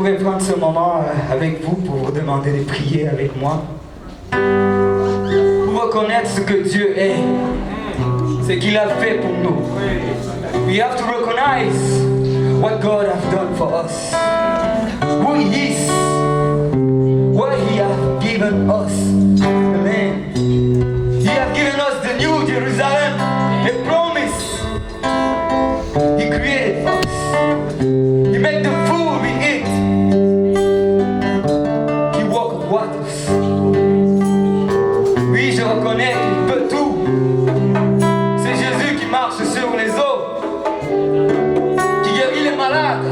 voudrais prendre ce moment avec vous pour vous demander de prier avec moi. Pour reconnaître ce que Dieu est, ce qu'il a fait pour nous. We have to recognize what God has done for us. Who He is. What He has given us. Amen. He has given us the new Jerusalem, a promise. He created us. He made the food we eat. He walked on waters. Oui, je reconnais qu'il peut tout. C'est Jésus qui marche sur les eaux, qui guérit les malades.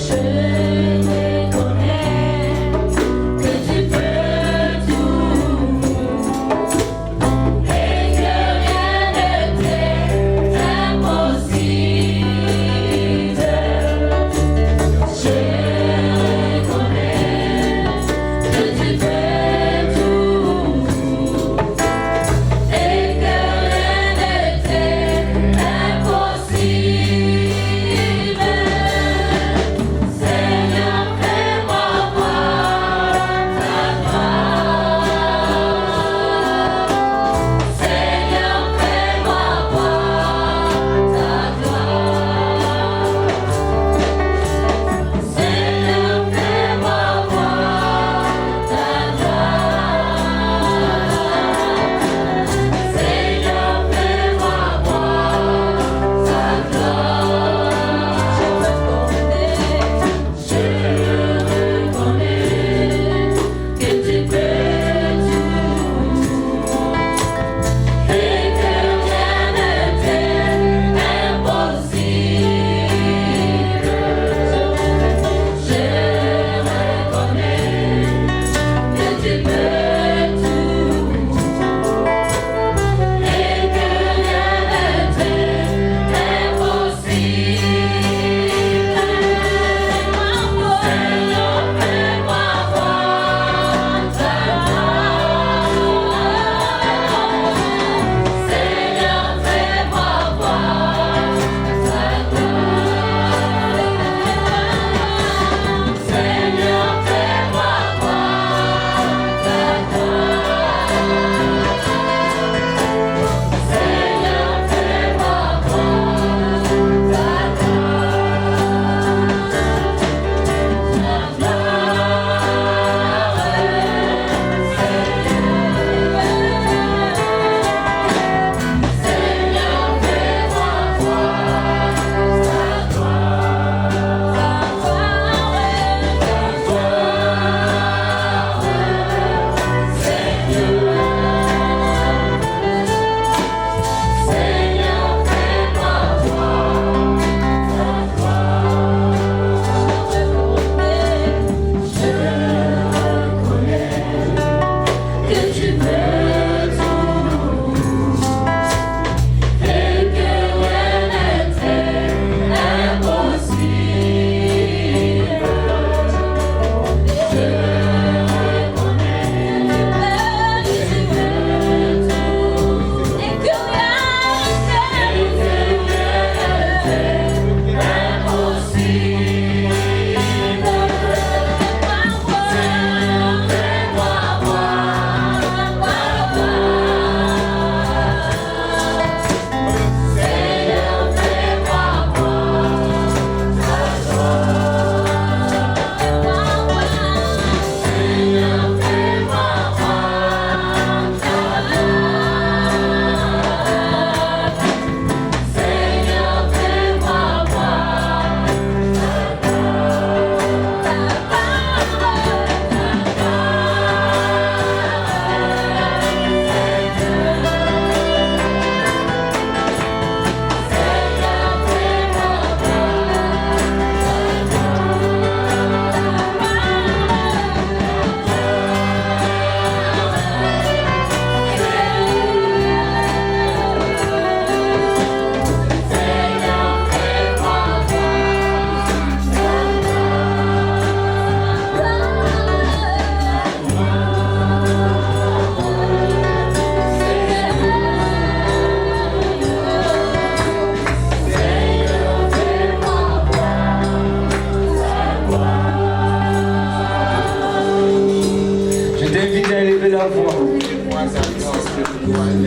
Je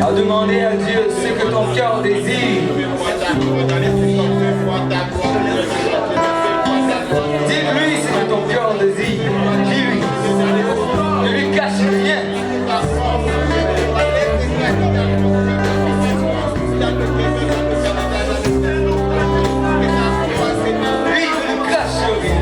à demander à Dieu ce que ton cœur désire. Dis-lui ce que ton cœur désire. Dis-lui. Ne lui cache rien. Lui, ne lui cache rien.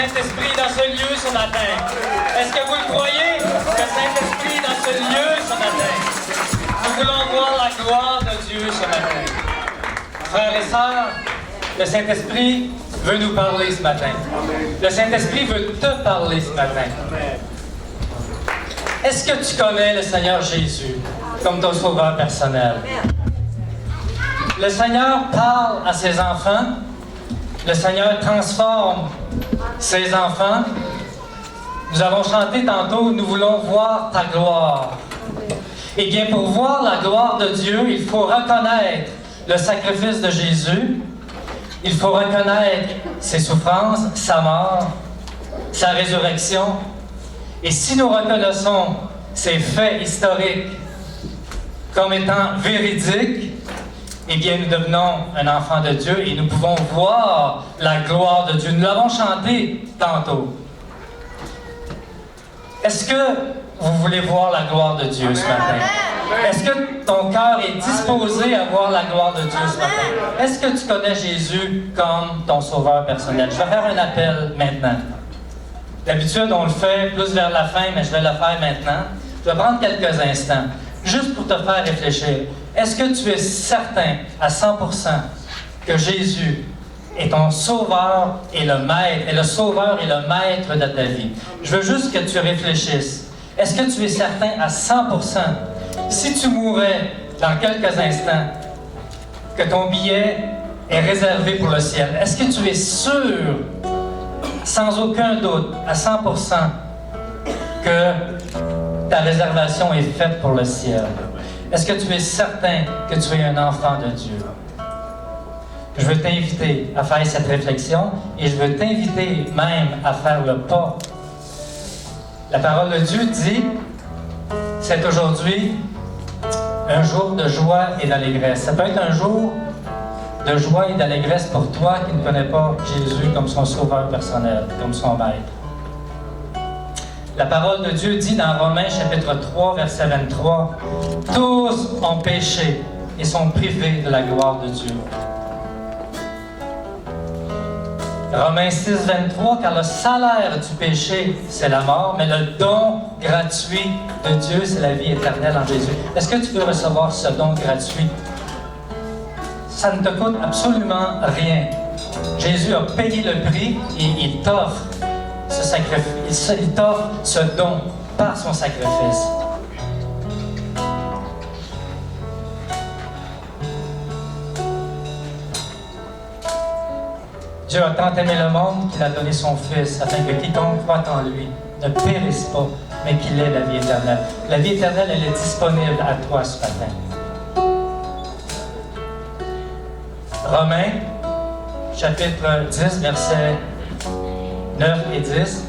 Saint-Esprit est dans ce lieu ce matin? Est-ce que vous le croyez? Que Saint-Esprit est dans ce lieu ce matin? Nous voulons voir la gloire de Dieu ce matin. Frères et sœurs, le Saint-Esprit veut nous parler ce matin. Le Saint-Esprit veut te parler ce matin. Est-ce que tu connais le Seigneur Jésus comme ton sauveur personnel? Le Seigneur parle à ses enfants. Le Seigneur transforme ses enfants. Nous avons chanté tantôt, nous voulons voir ta gloire. Eh bien, pour voir la gloire de Dieu, il faut reconnaître le sacrifice de Jésus. Il faut reconnaître ses souffrances, sa mort, sa résurrection. Et si nous reconnaissons ces faits historiques comme étant véridiques, eh bien, nous devenons un enfant de Dieu et nous pouvons voir la gloire de Dieu. Nous l'avons chanté tantôt. Est-ce que vous voulez voir la gloire de Dieu ce matin? Est-ce que ton cœur est disposé à voir la gloire de Dieu ce matin? Est-ce que tu connais Jésus comme ton sauveur personnel? Je vais faire un appel maintenant. D'habitude, on le fait plus vers la fin, mais je vais le faire maintenant. Je vais prendre quelques instants, juste pour te faire réfléchir. Est-ce que tu es certain à 100% que Jésus est ton sauveur et le maître, est le sauveur et le maître de ta vie? Je veux juste que tu réfléchisses. Est-ce que tu es certain à 100%, si tu mourais dans quelques instants, que ton billet est réservé pour le ciel? Est-ce que tu es sûr, sans aucun doute, à 100%, que ta réservation est faite pour le ciel? Est-ce que tu es certain que tu es un enfant de Dieu? Je veux t'inviter à faire cette réflexion et je veux t'inviter même à faire le pas. La parole de Dieu dit, c'est aujourd'hui un jour de joie et d'allégresse. Ça peut être un jour de joie et d'allégresse pour toi qui ne connais pas Jésus comme son sauveur personnel, comme son maître. La parole de Dieu dit dans Romains chapitre 3, verset 23, « Tous ont péché et sont privés de la gloire de Dieu. » Romains 6, 23, « Car le salaire du péché, c'est la mort, mais le don gratuit de Dieu, c'est la vie éternelle en Jésus. » Est-ce que tu peux recevoir ce don gratuit? Ça ne te coûte absolument rien. Jésus a payé le prix et il t'offre ce sacrifice. Il t'offre ce don par son sacrifice. Dieu a tant aimé le monde qu'il a donné son Fils, afin que quiconque croit en lui ne périsse pas, mais qu'il ait la vie éternelle. La vie éternelle, elle est disponible à toi ce matin. Romains, chapitre 10, versets 9 et 10.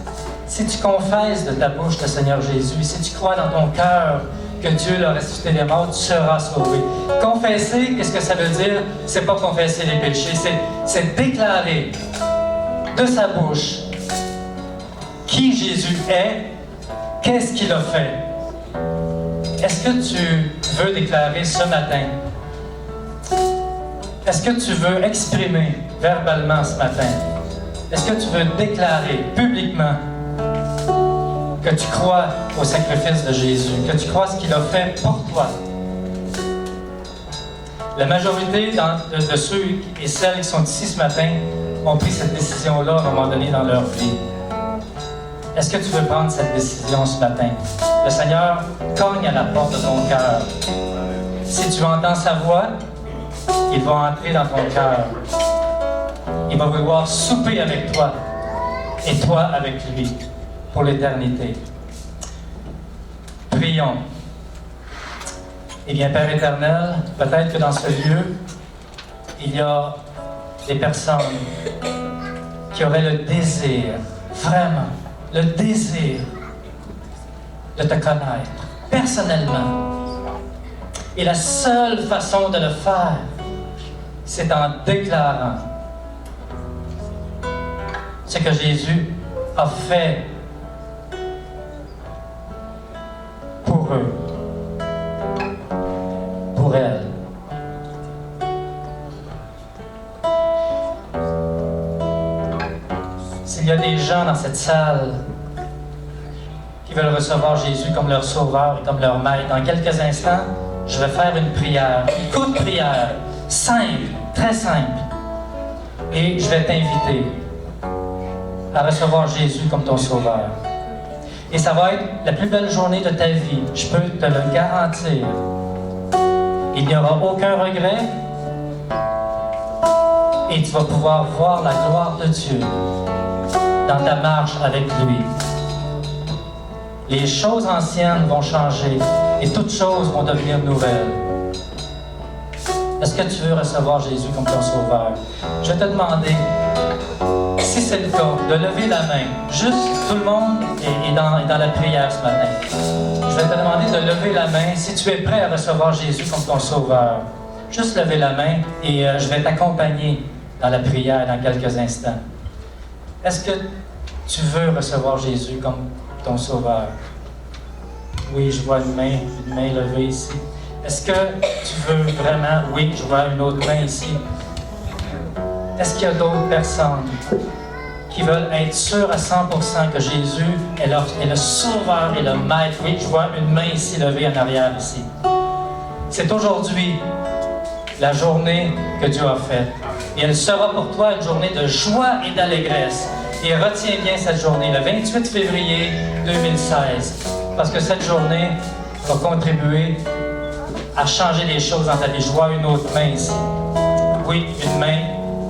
Si tu confesses de ta bouche le Seigneur Jésus, si tu crois dans ton cœur que Dieu l'a ressuscité des morts, tu seras sauvé. Confesser, qu'est-ce que ça veut dire? C'est pas confesser les péchés, c'est déclarer de sa bouche qui Jésus est, qu'est-ce qu'il a fait. Est-ce que tu veux déclarer ce matin? Est-ce que tu veux exprimer verbalement ce matin? Est-ce que tu veux déclarer publiquement que tu crois au sacrifice de Jésus, que tu crois ce qu'il a fait pour toi? La majorité de ceux et celles qui sont ici ce matin ont pris cette décision-là à un moment donné dans leur vie. Est-ce que tu veux prendre cette décision ce matin? Le Seigneur cogne à la porte de ton cœur. Si tu entends sa voix, il va entrer dans ton cœur. Il va vouloir souper avec toi et toi avec lui pour l'éternité. Prions. Eh bien, Père éternel, peut-être que dans ce lieu, il y a des personnes qui auraient le désir, vraiment, le désir de te connaître personnellement. Et la seule façon de le faire, c'est en déclarant ce que Jésus a fait pour eux, pour elles. S'il y a des gens gens dans cette salle qui veulent recevoir Jésus comme leur sauveur et comme leur maître. Dans quelques instants, je vais faire une prière, une courte prière, simple, très simple. Et je vais t'inviter à recevoir Jésus comme ton sauveur. Et ça va être la plus belle journée de ta vie, je peux te le garantir. Il n'y aura aucun regret et tu vas pouvoir voir la gloire de Dieu dans ta marche avec lui. Les choses anciennes vont changer et toutes choses vont devenir nouvelles. Est-ce que tu veux recevoir Jésus comme ton sauveur? Je vais te demander, si c'est le cas, de lever la main. Juste tout le monde est dans la prière ce matin. Je vais te demander de lever la main si tu es prêt à recevoir Jésus comme ton sauveur. Juste lever la main et je vais t'accompagner dans la prière dans quelques instants. Est-ce que tu veux recevoir Jésus comme ton sauveur? Oui, je vois une main levée ici. Est-ce que tu veux vraiment? Oui, je vois une autre main ici. Est-ce qu'il y a d'autres personnes qui veulent être sûrs à 100% que Jésus est le sauveur et le maître? Oui, je vois une main ici levée en arrière ici. C'est aujourd'hui la journée que Dieu a faite. Et elle sera pour toi une journée de joie et d'allégresse. Et retiens bien cette journée, le 28 février 2016, parce que cette journée va contribuer à changer les choses dans ta vie. Je vois une autre main ici. Oui, une main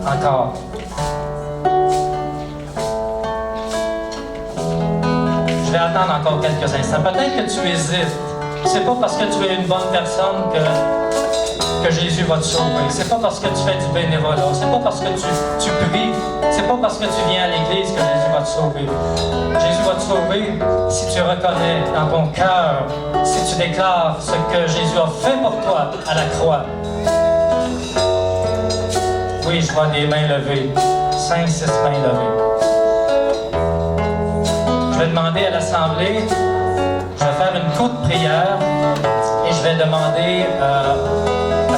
encore. Je vais attendre encore quelques instants. Peut-être que tu hésites. C'est pas parce que tu es une bonne personne que Jésus va te sauver. C'est pas parce que tu fais du bénévolat. C'est pas parce que tu pries. C'est pas parce que tu viens à l'église que Jésus va te sauver. Jésus va te sauver si tu reconnais dans ton cœur, si tu déclares ce que Jésus a fait pour toi à la croix. Oui, je vois des mains levées. 5, 6 mains levées. Je vais demander à l'Assemblée, je vais faire une courte prière et je vais demander à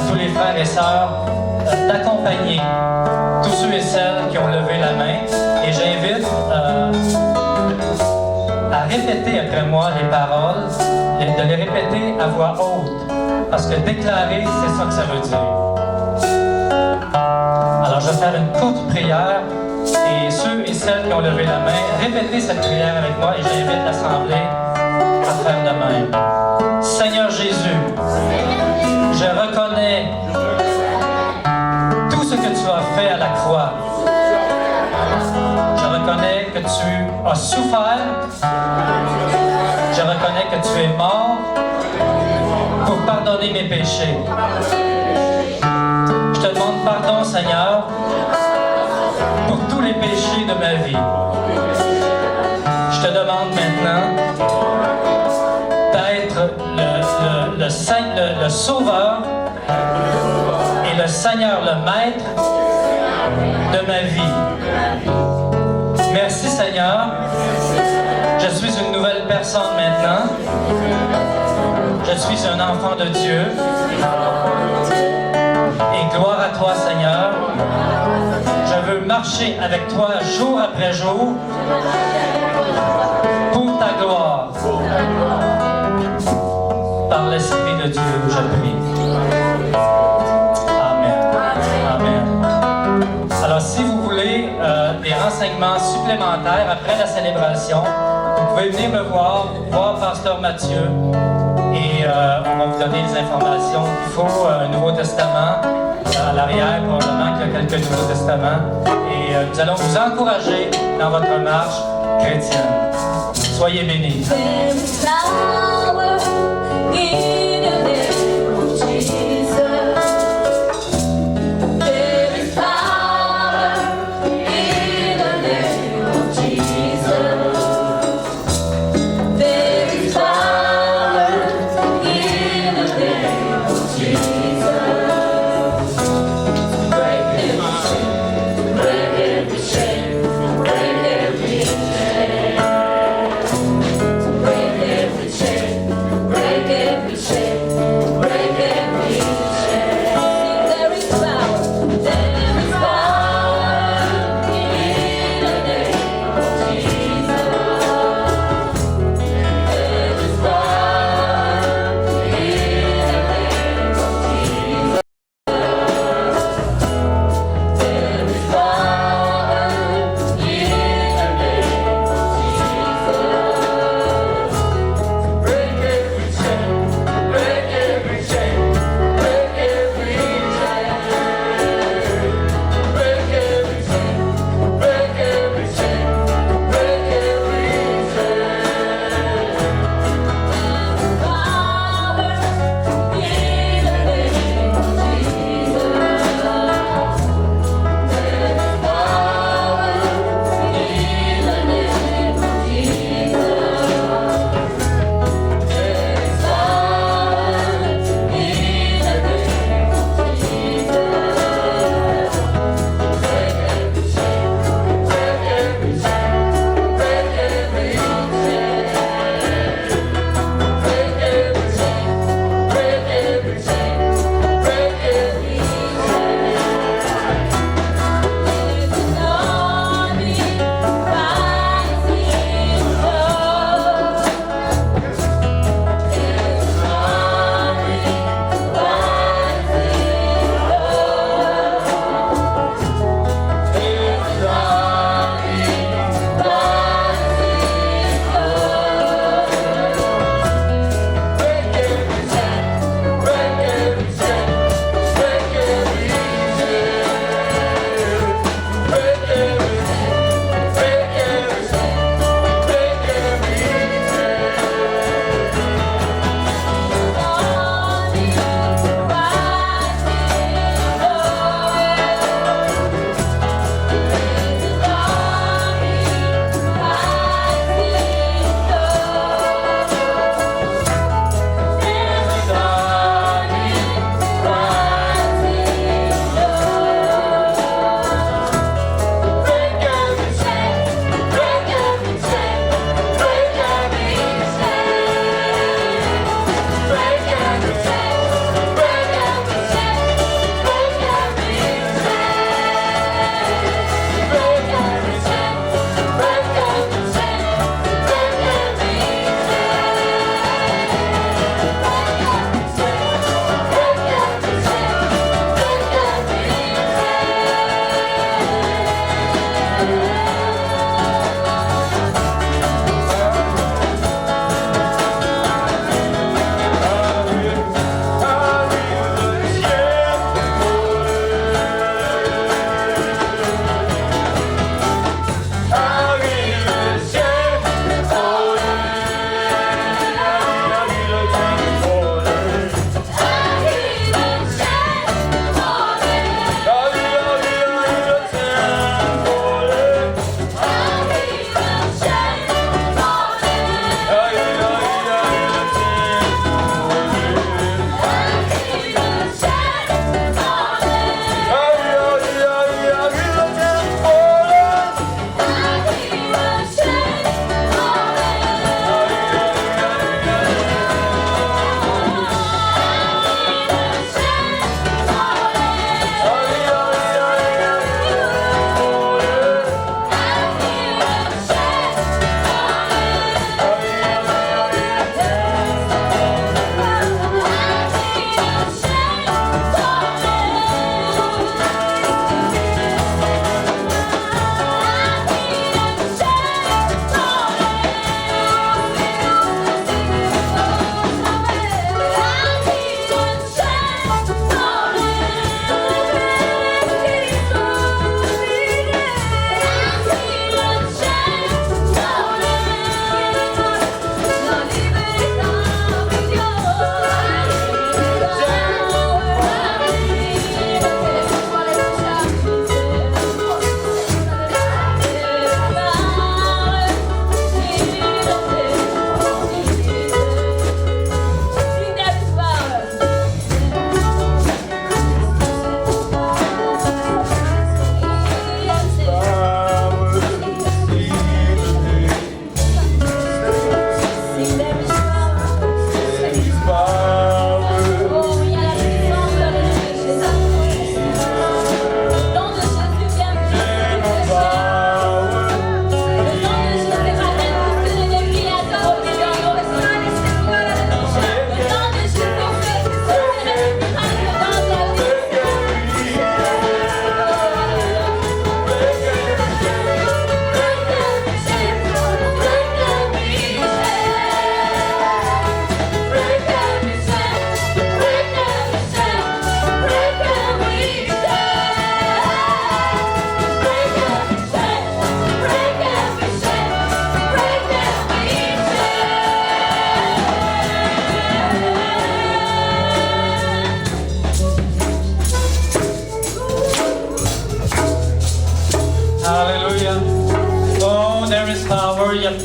tous les frères et sœurs d'accompagner tous ceux et celles qui ont levé la main. Et j'invite à répéter après moi les paroles, de les répéter à voix haute. Parce que déclarer, c'est ça que ça veut dire. Alors je vais faire une courte prière et ceux et celles qui ont levé la main, répétez cette prière avec moi et j'invite l'Assemblée à faire de même. Seigneur Jésus, je reconnais tout ce que tu as fait à la croix. Je reconnais que tu as souffert. Je reconnais que tu es mort pour pardonner mes péchés. Je te demande pardon, Seigneur, pour tous les péchés de ma vie. Je te demande maintenant d'être le Sauveur et le Seigneur, le Maître de ma vie. Merci, Seigneur. Je suis une nouvelle personne maintenant. Je suis un enfant de Dieu. Et gloire à toi, Seigneur. Je veux marcher avec toi jour après jour pour ta gloire. Par l'Esprit de Dieu, je prie. Amen. Amen. Alors, si vous voulez des renseignements supplémentaires après la célébration, vous pouvez venir me voir Pasteur Mathieu. Et on va vous donner les informations. Il faut un Nouveau Testament à l'arrière, probablement qu'il y a quelques Nouveaux Testaments. Et nous allons vous encourager dans votre marche chrétienne. Soyez bénis. Every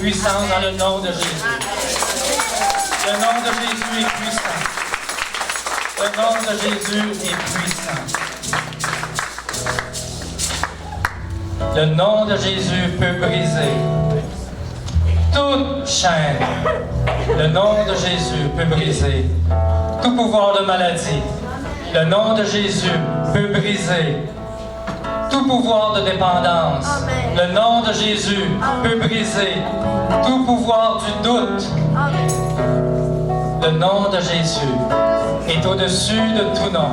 puissance dans le nom de Jésus. Le nom de Jésus est puissant. Le nom de Jésus est puissant. Le nom de Jésus peut briser toute chaîne. Le nom de Jésus peut briser tout pouvoir de maladie. Le nom de Jésus peut briser tout pouvoir de dépendance. Le nom de Jésus peut briser tout pouvoir du doute. Le nom de Jésus est au-dessus de tout nom.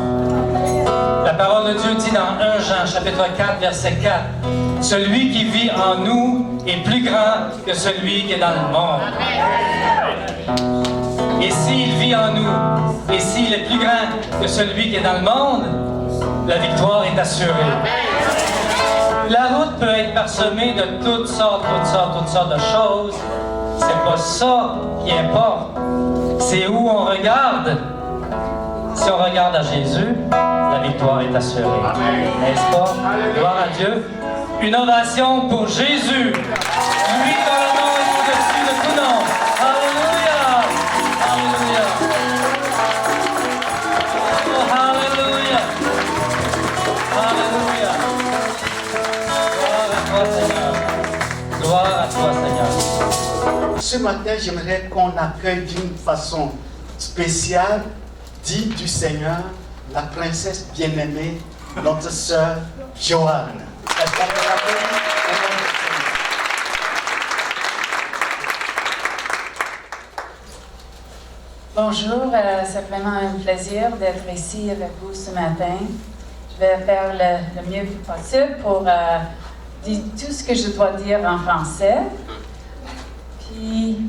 La parole de Dieu dit dans 1 Jean, chapitre 4, verset 4, « Celui qui vit en nous est plus grand que celui qui est dans le monde. » Et s'il vit en nous, et s'il est plus grand que celui qui est dans le monde, la victoire est assurée. La route peut être parsemée de toutes sortes de choses. C'est pas ça qui importe. C'est où on regarde. Si on regarde à Jésus, la victoire est assurée. N'est-ce pas? Gloire à Dieu. Une ovation pour Jésus. Lui dont le nom est au-dessus de tout nom. Alléluia! Alléluia! Oh, alléluia! Alléluia! Gloire à toi, Seigneur. Gloire à toi, Seigneur. Ce matin, j'aimerais qu'on accueille d'une façon spéciale, digne du Seigneur, la princesse bien-aimée, notre sœur Joanne. Est-ce qu'on peut l'appeler? Bonjour, c'est vraiment un plaisir d'être ici avec vous ce matin. Je vais faire le mieux possible pour dire tout ce que je dois dire en français. Puis,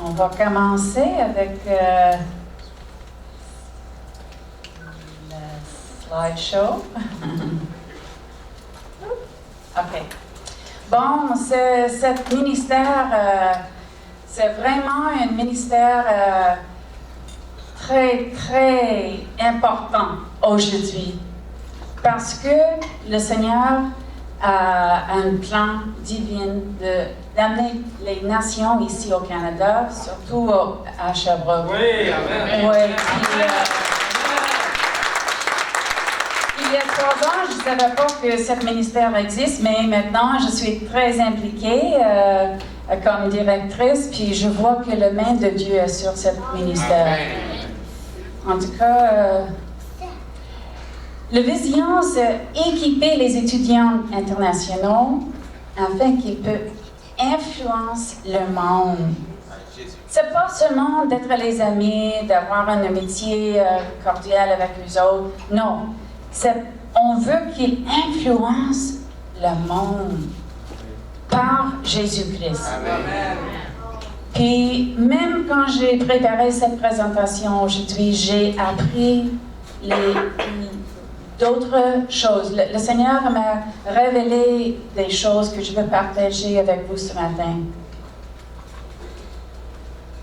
on va commencer avec le slideshow. OK. Bon, cet ministère, c'est vraiment un ministère très, très important aujourd'hui. Parce que le Seigneur a un plan divin d'amener les nations ici au Canada, surtout à Sherbrooke. Oui, amen. Ouais, puis, il y a 3 ans, je ne savais pas que ce ministère existe, mais maintenant, je suis très impliquée comme directrice, puis je vois que la main de Dieu est sur ce ministère. En tout cas, la vision, c'est équiper les étudiants internationaux afin qu'ils peuvent influencer le monde. C'est pas seulement d'être les amis, d'avoir un amitié cordial avec eux autres. Non, on veut qu'ils influencent le monde par Jésus-Christ. Puis même quand j'ai préparé cette présentation aujourd'hui, j'ai appris d'autres choses. Le Seigneur m'a révélé des choses que je veux partager avec vous ce matin.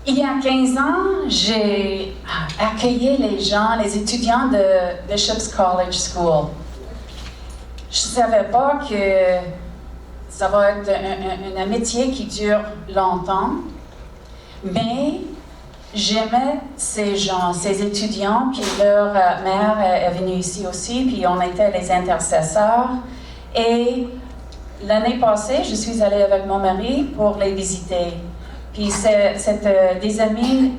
Il y a 15 ans, j'ai accueilli les gens, les étudiants de Bishop's College School. Je ne savais pas que ça va être un amitié qui dure longtemps, mais j'aimais ces gens, ces étudiants, puis leur mère est venue ici aussi, puis on était les intercesseurs. Et l'année passée, je suis allée avec mon mari pour les visiter. Puis c'est des amis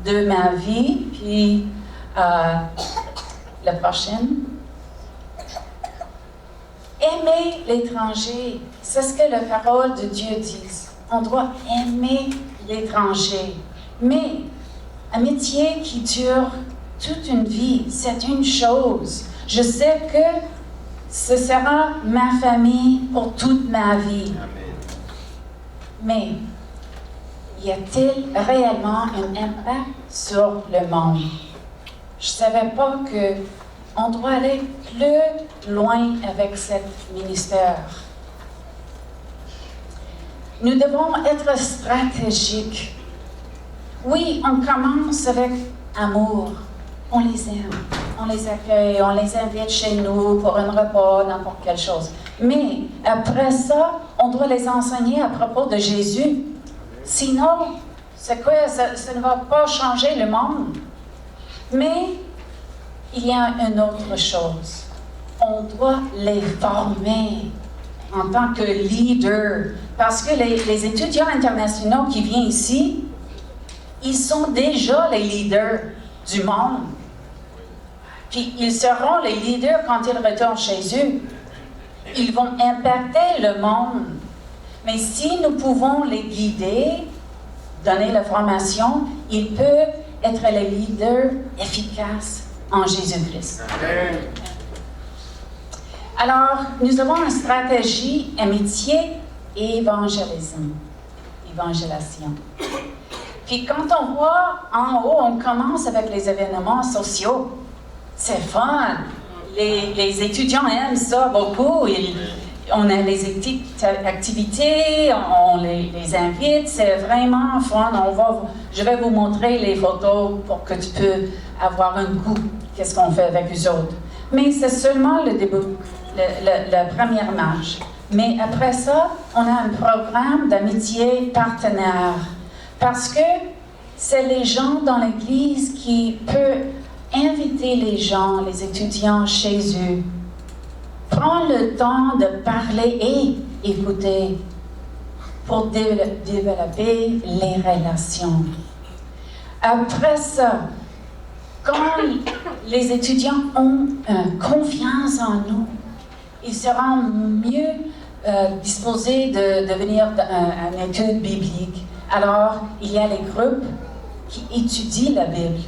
de ma vie, puis la prochaine. Aimer l'étranger, c'est ce que la parole de Dieu dit. On doit aimer l'étranger. Mais amitié qui dure toute une vie, c'est une chose. Je sais que ce sera ma famille pour toute ma vie. Mais y a-t-il réellement un impact sur le monde? Je ne savais pas qu'on doit aller plus loin avec ce ministère. Nous devons être stratégiques. Oui, on commence avec amour. On les aime, on les accueille, on les invite chez nous pour un repas, n'importe quelle chose. Mais après ça, on doit les enseigner à propos de Jésus. Sinon, c'est quoi? Ça ne va pas changer le monde. Mais il y a une autre chose. On doit les former en tant que leaders. Parce que les étudiants internationaux qui viennent ici, ils sont déjà les leaders du monde. Puis ils seront les leaders quand ils retournent chez eux. Ils vont impacter le monde. Mais si nous pouvons les guider, donner la formation, ils peuvent être les leaders efficaces en Jésus-Christ. Alors, nous avons une stratégie amitié et évangélisation. Puis quand on voit en haut, on commence avec les événements sociaux. C'est fun. Les étudiants aiment ça beaucoup. On a les activités, on les invite. C'est vraiment fun. Je vais vous montrer les photos pour que tu peux avoir un goût. Qu'est-ce qu'on fait avec eux autres. Mais c'est seulement le début, la première marche. Mais après ça, on a un programme d'amitié partenaire. Parce que c'est les gens dans l'Église qui peuvent inviter les gens, les étudiants chez eux. Prends le temps de parler et écouter pour développer les relations. Après ça, quand les étudiants ont confiance en nous, ils seront mieux disposés de venir à une étude biblique. Alors, il y a les groupes qui étudient la Bible.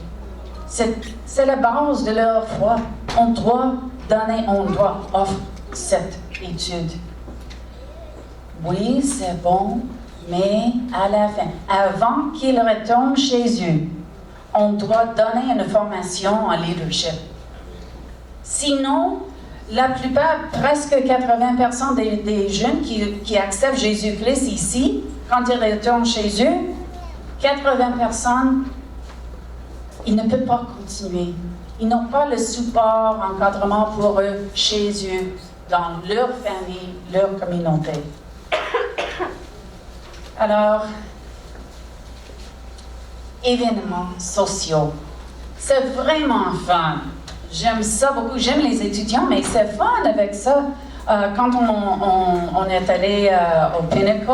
C'est la base de leur foi. On doit offrir cette étude. Oui, c'est bon, mais à la fin, avant qu'ils retournent chez eux, on doit donner une formation en leadership. Sinon, la plupart, presque 80% des jeunes qui acceptent Jésus-Christ ici, quand ils retournent chez eux, 80%, ils ne peuvent pas continuer. Ils n'ont pas le support, encadrement pour eux, chez eux, dans leur famille, leur communauté. Alors, événements sociaux. C'est vraiment fun. J'aime ça beaucoup. J'aime les étudiants, mais c'est fun avec ça. Quand on est allé au Pinnacle,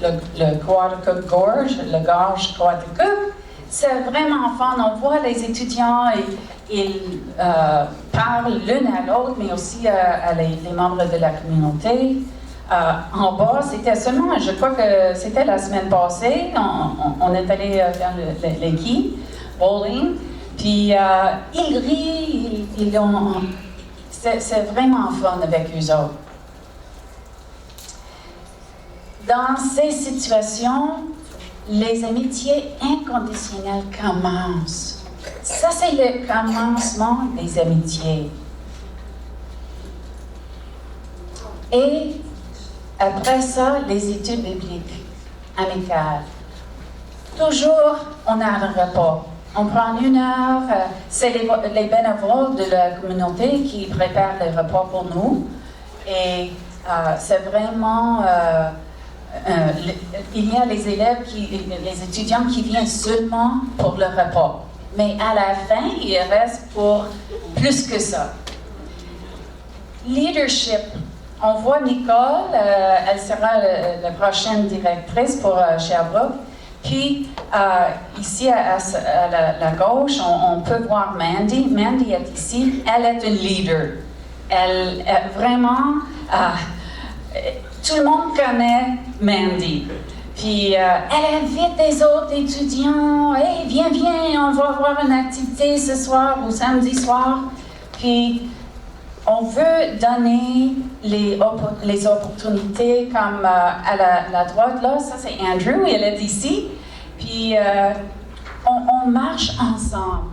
le Coaticook Gorge, le gorge Coaticook, c'est vraiment fun. On voit les étudiants et ils parlent l'un à l'autre, mais aussi à les membres de la communauté. En bas, c'était seulement, je crois que c'était la semaine passée, on est allé faire les quilles, bowling, puis ils rient, c'est vraiment fun avec eux autres. Dans ces situations, les amitiés inconditionnelles commencent. Ça, c'est le commencement des amitiés. Et après ça, les études bibliques amicales. Toujours, on a un repas. On prend 1 heure. C'est les bénévoles de la communauté qui préparent les repas pour nous. Et c'est vraiment... il y a les élèves, les étudiants qui viennent seulement pour le repas. Mais à la fin, ils restent pour plus que ça. Leadership. On voit Nicole, elle sera la prochaine directrice pour Sherbrooke. Puis, ici à la gauche, on peut voir Mandy. Mandy est ici. Elle est une leader. Elle est vraiment... tout le monde connaît Mandy. Puis, elle invite les autres étudiants. « Hey, viens, on va avoir une activité ce soir ou samedi soir. » Puis, on veut donner les opportunités comme à la droite, là, ça c'est Andrew, il est ici. Puis on marche ensemble.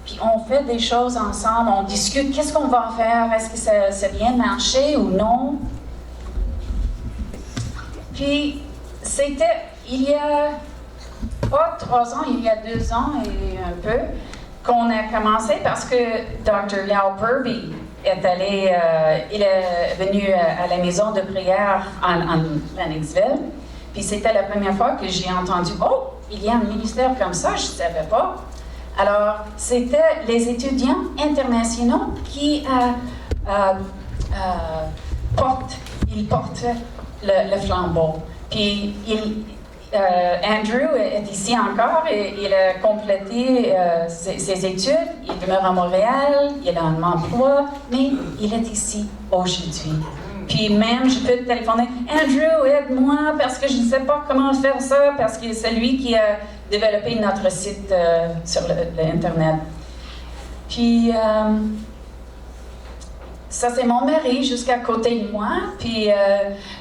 Puis on fait des choses ensemble, on discute, qu'est-ce qu'on va faire, est-ce que ça vient de marcher ou non? Puis il y a pas 3 ans, il y a 2 ans et un peu, qu'on a commencé parce que Dr. Yao Purvey est allé, il est venu à la maison de prière en Lennoxville. Puis c'était la première fois que j'ai entendu, oh, il y a un ministère comme ça, je ne savais pas. Alors, c'était les étudiants internationaux qui portent le flambeau. Puis, Andrew est ici encore et il a complété ses études. Il demeure à Montréal, il a un emploi, mais il est ici aujourd'hui. Puis même, je peux téléphoner, Andrew, aide-moi parce que je ne sais pas comment faire ça, parce que c'est lui qui a développé notre site sur l'Internet. Puis, ça, c'est mon mari, jusqu'à côté de moi. Puis,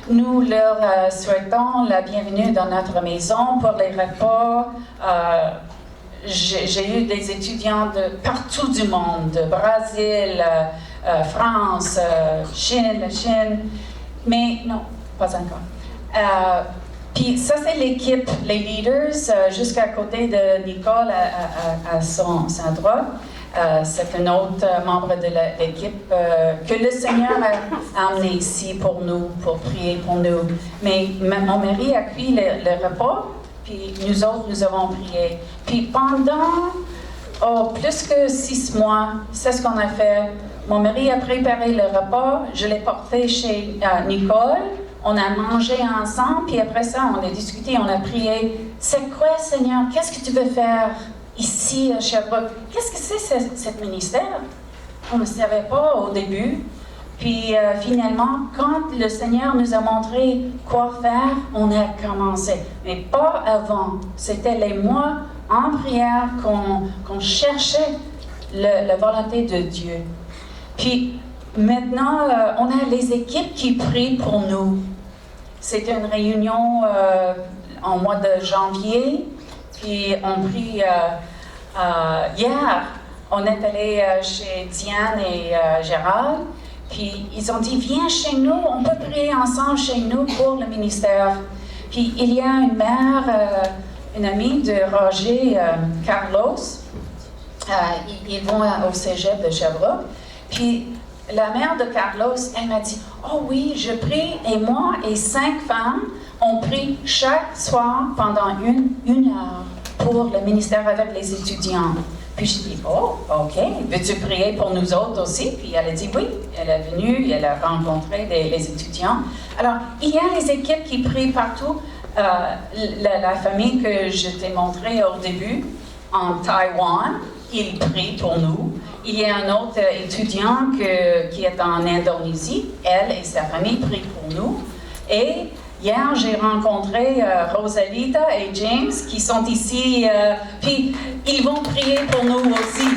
nous leur souhaitons la bienvenue dans notre maison pour les repas. J'ai eu des étudiants de partout du monde, de Brésil, France, Chine, mais non, pas encore. Puis ça, c'est l'équipe, les leaders, jusqu'à côté de Nicole à sa droite. C'est un autre membre de l'équipe que le Seigneur a amené ici pour nous, pour prier pour nous. Mais mon mari a cuit le repas, puis nous autres, nous avons prié. Puis pendant plus que 6 mois, c'est ce qu'on a fait. Mon mari a préparé le repas, je l'ai porté chez Nicole, on a mangé ensemble, puis après ça, on a discuté, on a prié. C'est quoi, Seigneur? Qu'est-ce que tu veux faire ici à Sherbrooke? Qu'est-ce que c'est, ce ministère? On ne savait pas au début. Puis finalement, quand le Seigneur nous a montré quoi faire, on a commencé. Mais pas avant. C'était les mois en prière qu'on cherchait la volonté de Dieu. Puis maintenant, on a les équipes qui prient pour nous. C'était une réunion en mois de janvier, puis on prie hier. On est allé chez Diane et Gérald, puis ils ont dit, viens chez nous, on peut prier ensemble chez nous pour le ministère. Puis il y a une mère, une amie de Roger, Carlos, ils vont au cégep de Sherbrooke. Puis la mère de Carlos, elle m'a dit, oh oui, je prie, et moi et 5 femmes, on prie chaque soir pendant une heure pour le ministère avec les étudiants. Puis je dis, oh, ok, veux-tu prier pour nous autres aussi? Puis elle a dit oui, elle est venue, elle a rencontré les étudiants. Alors, il y a les équipes qui prient partout. La famille que je t'ai montrée au début, en Taïwan, il prie pour nous. Il y a un autre étudiant qui est en Indonésie. Elle et sa famille prient pour nous. Et hier, j'ai rencontré Rosalita et James qui sont ici. Puis, ils vont prier pour nous aussi.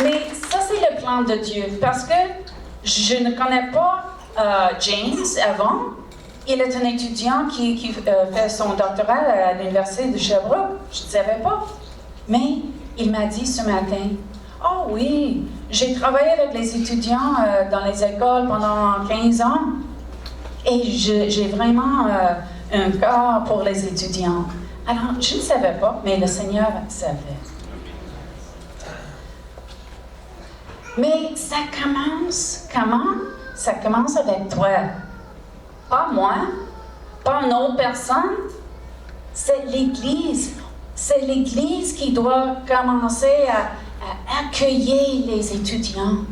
Mais ça, c'est le plan de Dieu. Parce que je ne connais pas James avant. Il est un étudiant qui fait son doctorat à l'Université de Sherbrooke. Je ne savais pas. Mais il m'a dit ce matin, « Oh oui, j'ai travaillé avec les étudiants dans les écoles pendant 15 ans et j'ai vraiment un cœur pour les étudiants. » Alors, je ne savais pas, mais le Seigneur savait. Mais ça commence, comment? Ça commence avec toi. Pas moi, pas une autre personne, c'est l'Église. C'est l'Église qui doit commencer à accueillir les étudiants.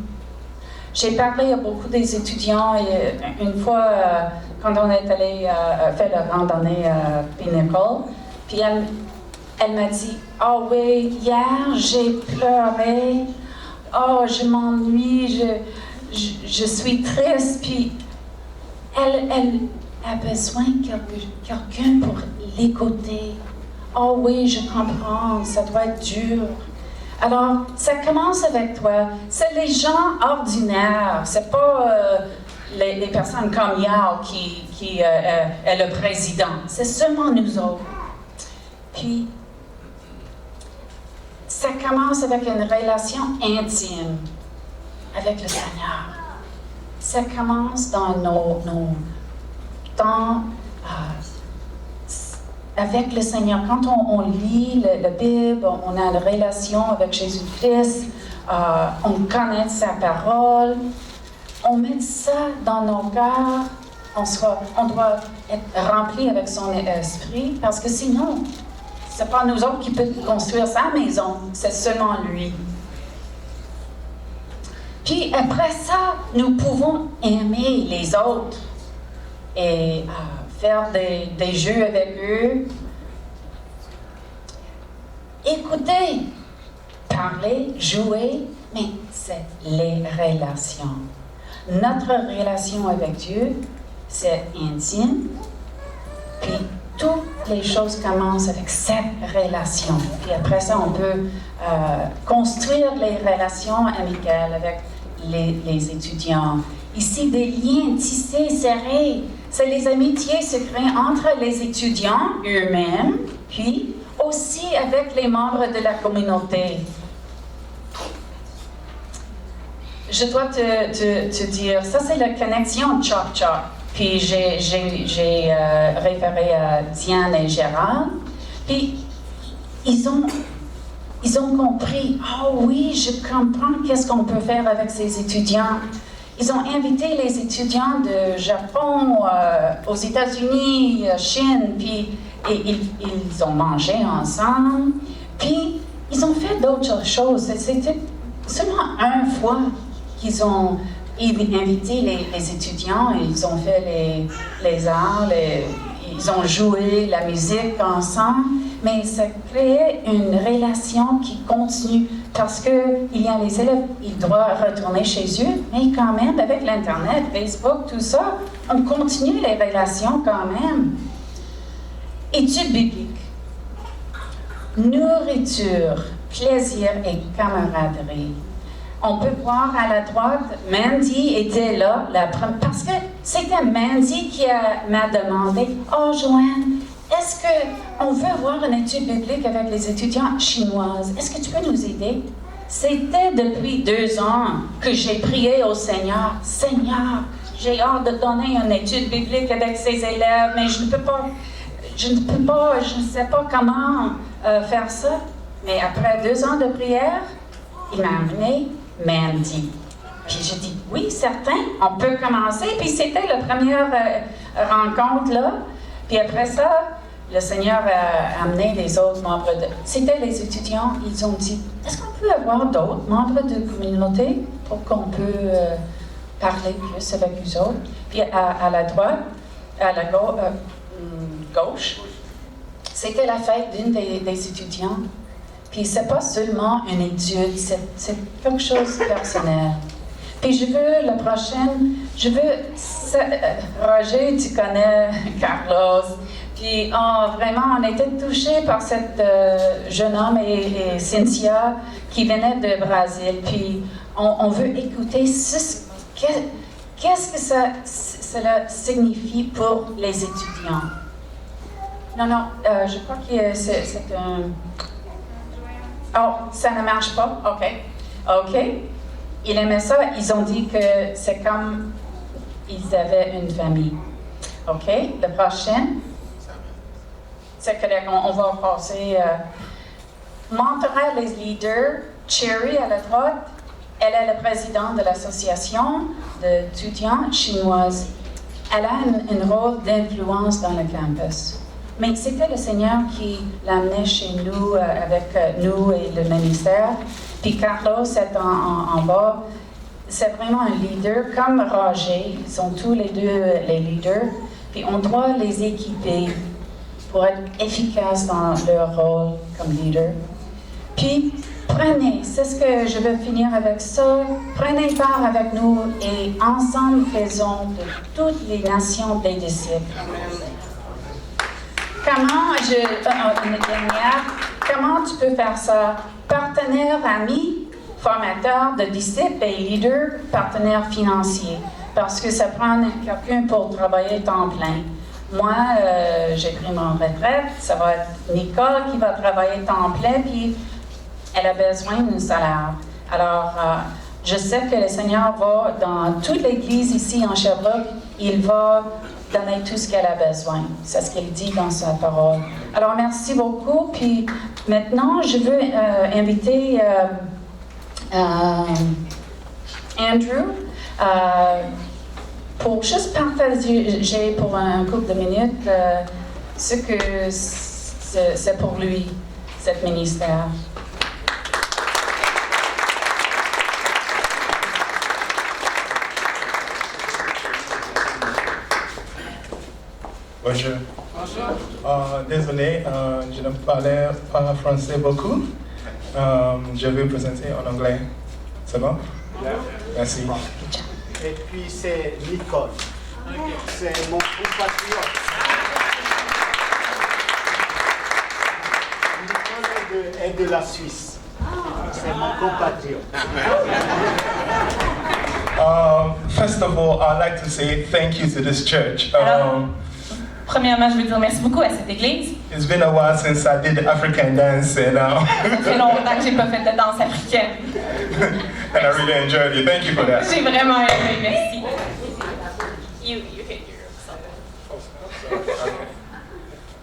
J'ai parlé à beaucoup des étudiants et une fois, quand on est allé faire la randonnée à Pinnacle, puis elle m'a dit, « Oh oui, hier j'ai pleuré, oh je m'ennuie, je suis triste, puis elle a besoin de quelqu'un pour l'écouter. Oh oui, je comprends, ça doit être dur. » Alors, ça commence avec toi. C'est les gens ordinaires. C'est pas les personnes comme Yao qui est le président. C'est seulement nous autres. Puis, ça commence avec une relation intime avec le Seigneur. Ça commence dans nos temps avec le Seigneur. Quand on lit la Bible, on a une relation avec Jésus-Christ, on connaît sa parole, on met ça dans nos cœurs, on doit être rempli avec son esprit, parce que sinon, c'est pas nous autres qui peut construire sa maison, c'est seulement lui. Puis après ça, nous pouvons aimer les autres et faire des jeux avec eux. Écouter, parler, jouer, mais c'est les relations. Notre relation avec Dieu, c'est intime, puis toutes les choses commencent avec cette relation. Puis après ça, on peut construire les relations amicales avec les étudiants. Ici, des liens tissés, serrés. C'est les amitiés se créent entre les étudiants eux-mêmes, puis aussi avec les membres de la communauté. Je dois te dire, ça c'est la connexion Chop Chop. Puis j'ai référé à Diane et Gérard. Puis ils ont compris, ah oui, je comprends qu'est-ce qu'on peut faire avec ces étudiants. Ils ont invité les étudiants de Japon, aux États-Unis, Chine, puis ils ont mangé ensemble. Puis ils ont fait d'autres choses. C'était seulement une fois qu'ils ont invité les étudiants, ils ont fait les arts, ils ont joué la musique ensemble, mais ça créait une relation qui continue parce qu'il y a les élèves, ils doivent retourner chez eux, mais quand même, avec l'Internet, Facebook, tout ça, on continue les relations quand même. Études bibliques, nourriture, plaisir et camaraderie. On peut voir à la droite, Mandy était là, parce que c'était Mandy qui m'a demandé, « Oh, Joanne, est-ce qu'on veut voir une étude biblique avec les étudiants chinoises? Est-ce que tu peux nous aider? » C'était depuis 2 ans que j'ai prié au Seigneur, « Seigneur, j'ai hâte de donner une étude biblique avec ces élèves, mais je ne sais pas comment faire ça. » Mais après 2 ans de prière, il m'a amené Mandy. Puis je dis, oui, certain, on peut commencer. Puis c'était la première rencontre là. Puis après ça, le Seigneur a amené les autres membres C'était les étudiants, ils ont dit, est-ce qu'on peut avoir d'autres membres de communauté pour qu'on peut parler plus avec eux autres? Puis à la droite, à la gauche, c'était la fête d'une des étudiants. Puis c'est pas seulement une étude, c'est quelque chose de personnel. Puis je veux, la prochaine, Roger, tu connais Carlos. Puis vraiment, on était touchés par cet jeune homme et Cynthia qui venaient de Brésil. Puis on veut écouter qu'est-ce que cela signifie pour les étudiants. Non, je crois que c'est un... Oh, ça ne marche pas? OK. Ils aimaient ça. Ils ont dit que c'est comme ils avaient une famille. OK. Le prochain, c'est correct. On va passer. Mentorer les leaders. Cherry à la droite. Elle est la présidente de l'association d'étudiants chinoises. Elle a un rôle d'influence dans le campus. Mais c'était le Seigneur qui l'amenait chez nous, avec nous et le ministère. Puis Carlos est en bas. C'est vraiment un leader, comme Roger. Ils sont tous les deux les leaders. Puis on doit les équiper pour être efficaces dans leur rôle comme leader. Puis prenez, c'est ce que je veux finir avec ça. Prenez part avec nous et ensemble faisons de toutes les nations des disciples. Comment tu peux faire ça? Partenaire, ami, formateur de disciples et leader, partenaire financier. Parce que ça prend quelqu'un pour travailler temps plein. Moi, j'ai pris mon retraite, ça va être Nicole qui va travailler temps plein, puis elle a besoin d'un salaire. Alors, je sais que le Seigneur va, dans toute l'Église ici en Sherbrooke, il va donner tout ce qu'elle a besoin. C'est ce qu'il dit dans sa parole. Alors, merci beaucoup. Puis maintenant, je veux inviter Andrew. pour juste partager pour un couple de minutes ce que c'est pour lui, cet ministère. Bonjour. Désolé, je ne parlais pas français beaucoup. Je vais présenter en anglais. C'est bon? Merci. Et puis c'est Nicole. C'est mon compatriote. Nicole est de la Suisse. C'est mon compatriote. First of all, I'd like to say thank you to this church. Premièrement, je veux dire merci beaucoup à cette église. It's been a while since I did the African dance, and Ça fait longtemps que j'ai pas fait de danse africaine. I really enjoyed it. Thank you for that. J'ai vraiment aimé, merci. You hit yourself.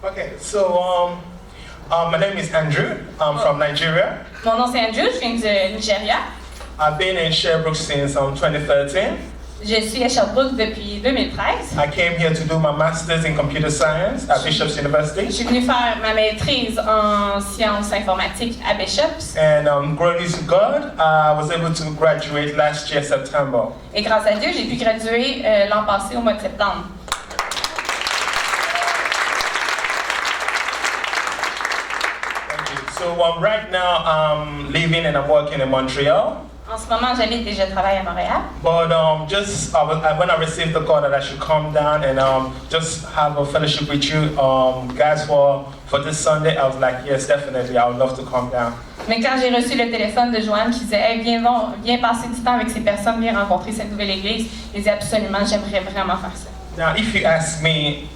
Okay, so my name is Andrew. I'm from Nigeria. Mon nom c'est Andrew, je viens du Nigeria. I've been in Sherbrooke since 2013. Je suis à Sherbrooke depuis 2013. I came here to do my master's in computer science at Bishop's Je University. suis venue faire ma maîtrise en sciences informatiques à Bishop's. And glory to God, I was able to graduate last year, September. Et grâce à Dieu, j'ai pu graduer l'an passé au mois de septembre. Thank you. So right now I'm living and I'm working in Montreal. En ce moment, j'habite et je travaille à Montréal. But when I received the call that I should come down and just have a fellowship with you guys for this Sunday, I was like, yes, definitely, I would love to come down. Mais quand j'ai reçu le téléphone de Joanne qui disait hey, viens passer du temps avec ces personnes, viens rencontrer cette nouvelle église, j'ai dit absolument, j'aimerais vraiment faire ça. Now, if you ask me,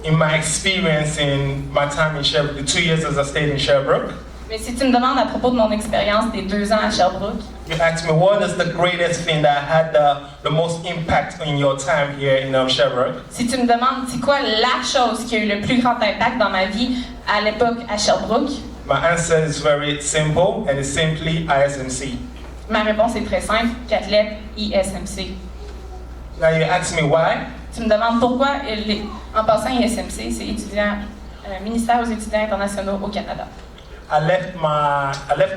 in my experience in my time in Sherbrooke, the 2 years as I stayed in Sherbrooke, Mais si tu me demandes à propos de mon expérience des 2 ans à Sherbrooke, you ask me what is the greatest thing that had the most impact in your time here in Sherbrooke, si tu me demandes c'est quoi la chose qui a eu le plus grand impact dans ma vie à l'époque à Sherbrooke, my answer is very simple and it's simply ISMC. ma réponse est très simple, qu'athlète ISMC. Now you ask me why. Tu me demandes pourquoi, en passant ISMC, c'est ministère aux étudiants internationaux au Canada. I left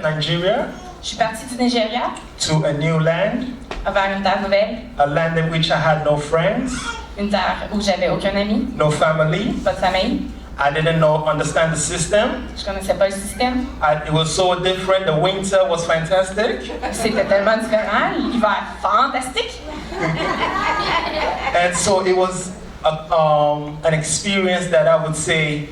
Nigeria Je suis partie du Nigeria to a new land, vers une terre nouvelle, a land in which I had no friends, une terre où j'avais aucun ami, no family. pas de famille, I didn't understand the system. je connaissais pas le système. It was so different. The winter was fantastic. C'était tellement différent, l'hiver fantastique. And so it was an experience that I would say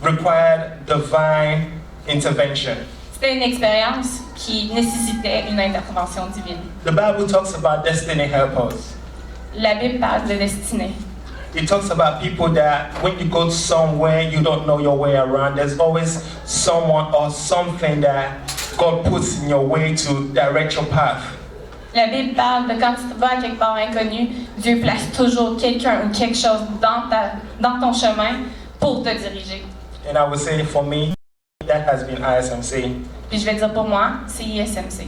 required divine intervention. C'était une expérience qui nécessitait une intervention divine. The Bible talks about destiny helpers. La Bible parle de destinée. It talks about people that when you go somewhere you don't know your way around, there's always someone or something that God puts in your way to direct your path. La Bible parle de quand tu vas à quelque part inconnu, Dieu place toujours quelqu'un ou quelque chose dans ton chemin pour te diriger. And I would say for me, that has been ISMC. Puis je vais dire pour moi, c'est ISMC.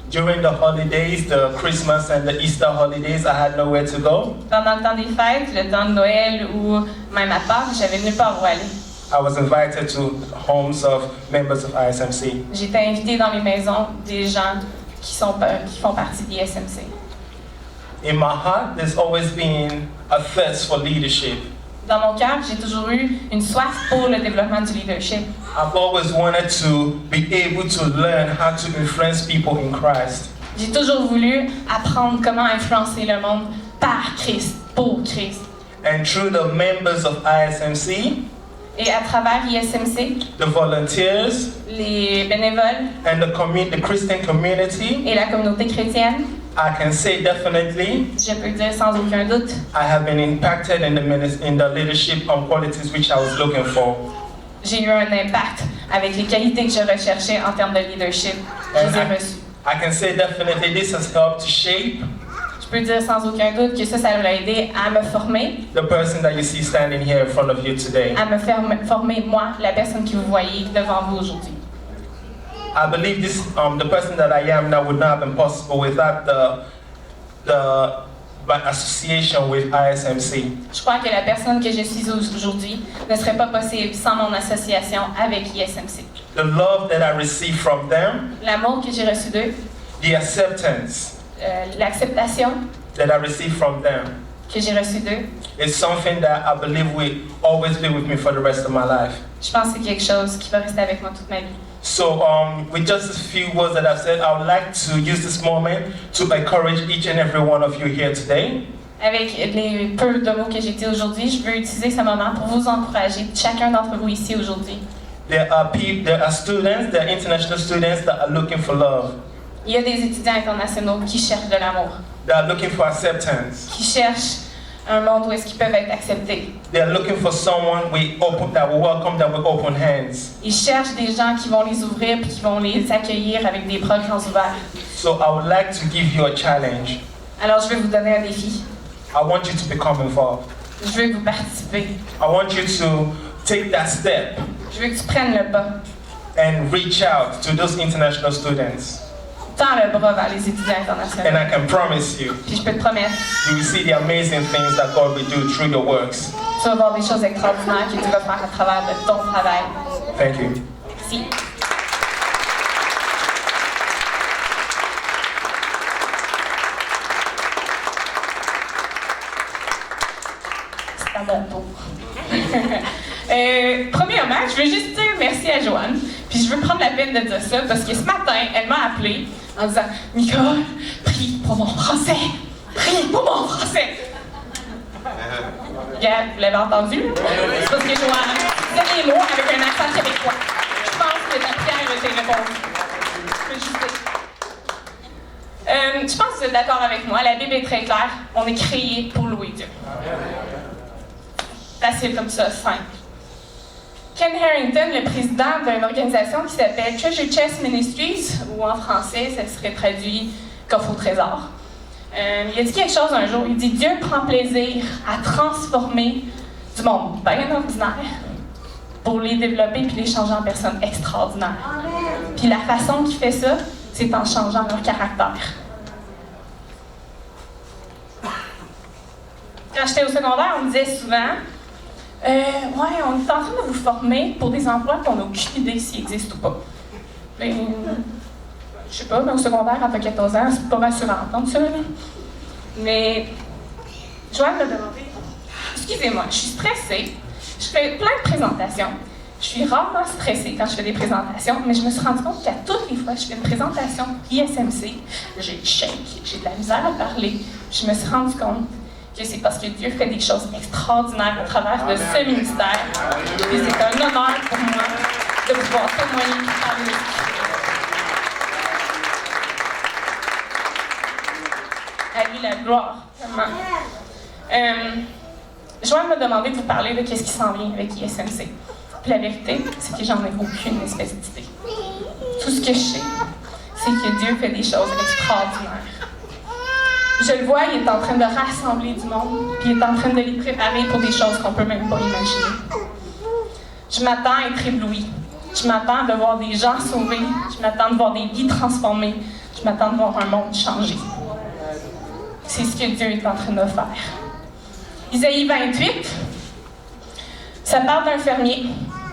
During the holidays, the Christmas and the Easter holidays, I had nowhere to go. Pendant le temps des fêtes, le temps de Noël ou même à Pâques, j'avais nulle part où aller. I was invited to homes of members of ISMC. J'étais invitée dans les maisons des gens qui font partie de l'ISMC. In my heart, there's always been a thirst for leadership. Dans mon cœur, j'ai toujours eu une soif pour le développement du leadership. I've always wanted to be able to learn how to influence people in Christ. J'ai toujours voulu apprendre comment influencer le monde par Christ, pour Christ. And through the members of ISMC, Et à travers ISMC, the volunteers, les bénévoles and the Christian community, et la communauté chrétienne, I can say definitely je peux dire sans aucun doute, I have been impacted in the leadership qualities which I was looking for. j'ai eu un impact avec les qualités que je recherchais en termes de leadership. Je les ai reçues. I can say definitely this has helped to shape Je peux dire sans aucun doute que ça m'a aidé à me former, the person that you see standing here in front of you today. à me former moi, la personne que vous voyez devant vous aujourd'hui. I believe the person that I am now would not have been possible without the my association with ISMC. Je crois que la personne que je suis aujourd'hui ne serait pas possible sans mon association avec ISMC. The love that I received from them, L'amour que j'ai reçu d'eux, the acceptance l'acceptation that I received from them, que j'ai reçue d'eux, is something that I believe will always be with me for the rest of my life. je pense que c'est quelque chose qui va rester avec moi toute ma vie. So, with just a few words that I've said, I would like to use this moment to encourage each and every one of you here today. Avec les peu de mots que j'ai dit aujourd'hui, je veux utiliser ce moment pour vous encourager, chacun d'entre vous ici aujourd'hui. There are students, there are international students that are looking for love. Il y a des étudiants internationaux qui cherchent de l'amour, They are looking for acceptance. qui cherchent un monde où est-ce qu'ils peuvent être acceptés. They are looking for someone that will welcome them with open hands. Ils cherchent des gens qui vont les ouvrir et qui vont les accueillir avec des bras grands ouverts. So I would like to give you a challenge. Alors je vais vous donner un défi. I want you to become involved. Je veux que vous participez. I want you to take that step Je veux que tu prennes le pas. and reach out to those international students. Tends le bras vers les étudiants And internationaux. I can promise you, Puis je peux te promettre, you will see the amazing things that God will do through your works. tu vas voir des choses extraordinaires que tu vas faire à travers de ton travail. Thank you. Merci. C'est à mon tour. Premièrement, je veux juste dire merci à Joanne. Puis je veux prendre la peine de dire ça parce que ce matin, elle m'a appelé en disant « Nicole, prie pour mon français! Prie pour mon français! » Gab, vous l'avez entendu? C'est parce que Joanne disait les mots avec un accent québécois. Je pense que ta prière a été répondue. Je peux juste dire. Je pense que vous êtes d'accord avec moi. La Bible est très claire. On est créé pour louer Dieu. Facile comme ça, simple. Ken Harrington, le président d'une organisation qui s'appelle Treasure Chest Ministries, ou en français, ça serait traduit coffre au trésor. Il a dit quelque chose un jour. Il dit Dieu prend plaisir à transformer du monde bien ordinaire pour les développer puis les changer en personnes extraordinaires. Puis la façon qu'il fait ça, c'est en changeant leur caractère. Quand j'étais au secondaire, on me disait souvent ouais, on est en train de vous former pour des emplois qu'on n'a aucune idée s'ils existent ou pas. Mais, je sais pas, mais au secondaire, à 14 ans, c'est pas rassurant d'entendre ça, là. Mais, Joanne m'a demandé, excusez-moi, je suis stressée, je fais plein de présentations, je suis rarement stressée quand je fais des présentations, mais je me suis rendu compte qu'à toutes les fois que je fais une présentation ISMC, j'ai le shake, j'ai de la misère à parler. Je me suis rendu compte que c'est parce que Dieu fait des choses extraordinaires à travers de ce ministère. Et c'est un honneur pour moi de pouvoir témoigner et parler. À lui la gloire, vraiment. Joanne m'a demandé de vous parler de qu'est-ce qui s'en vient avec ISMC. Puis la vérité, c'est que j'en ai aucune espèce d'idée. Tout ce que je sais, c'est que Dieu fait des choses extraordinaires. Je le vois, il est en train de rassembler du monde, puis il est en train de les préparer pour des choses qu'on peut même pas imaginer. Je m'attends à être éblouie. Je m'attends de voir des gens sauvés. Je m'attends de voir des vies transformées. Je m'attends de voir un monde changé. C'est ce que Dieu est en train de faire. Isaïe 28, ça parle d'un fermier,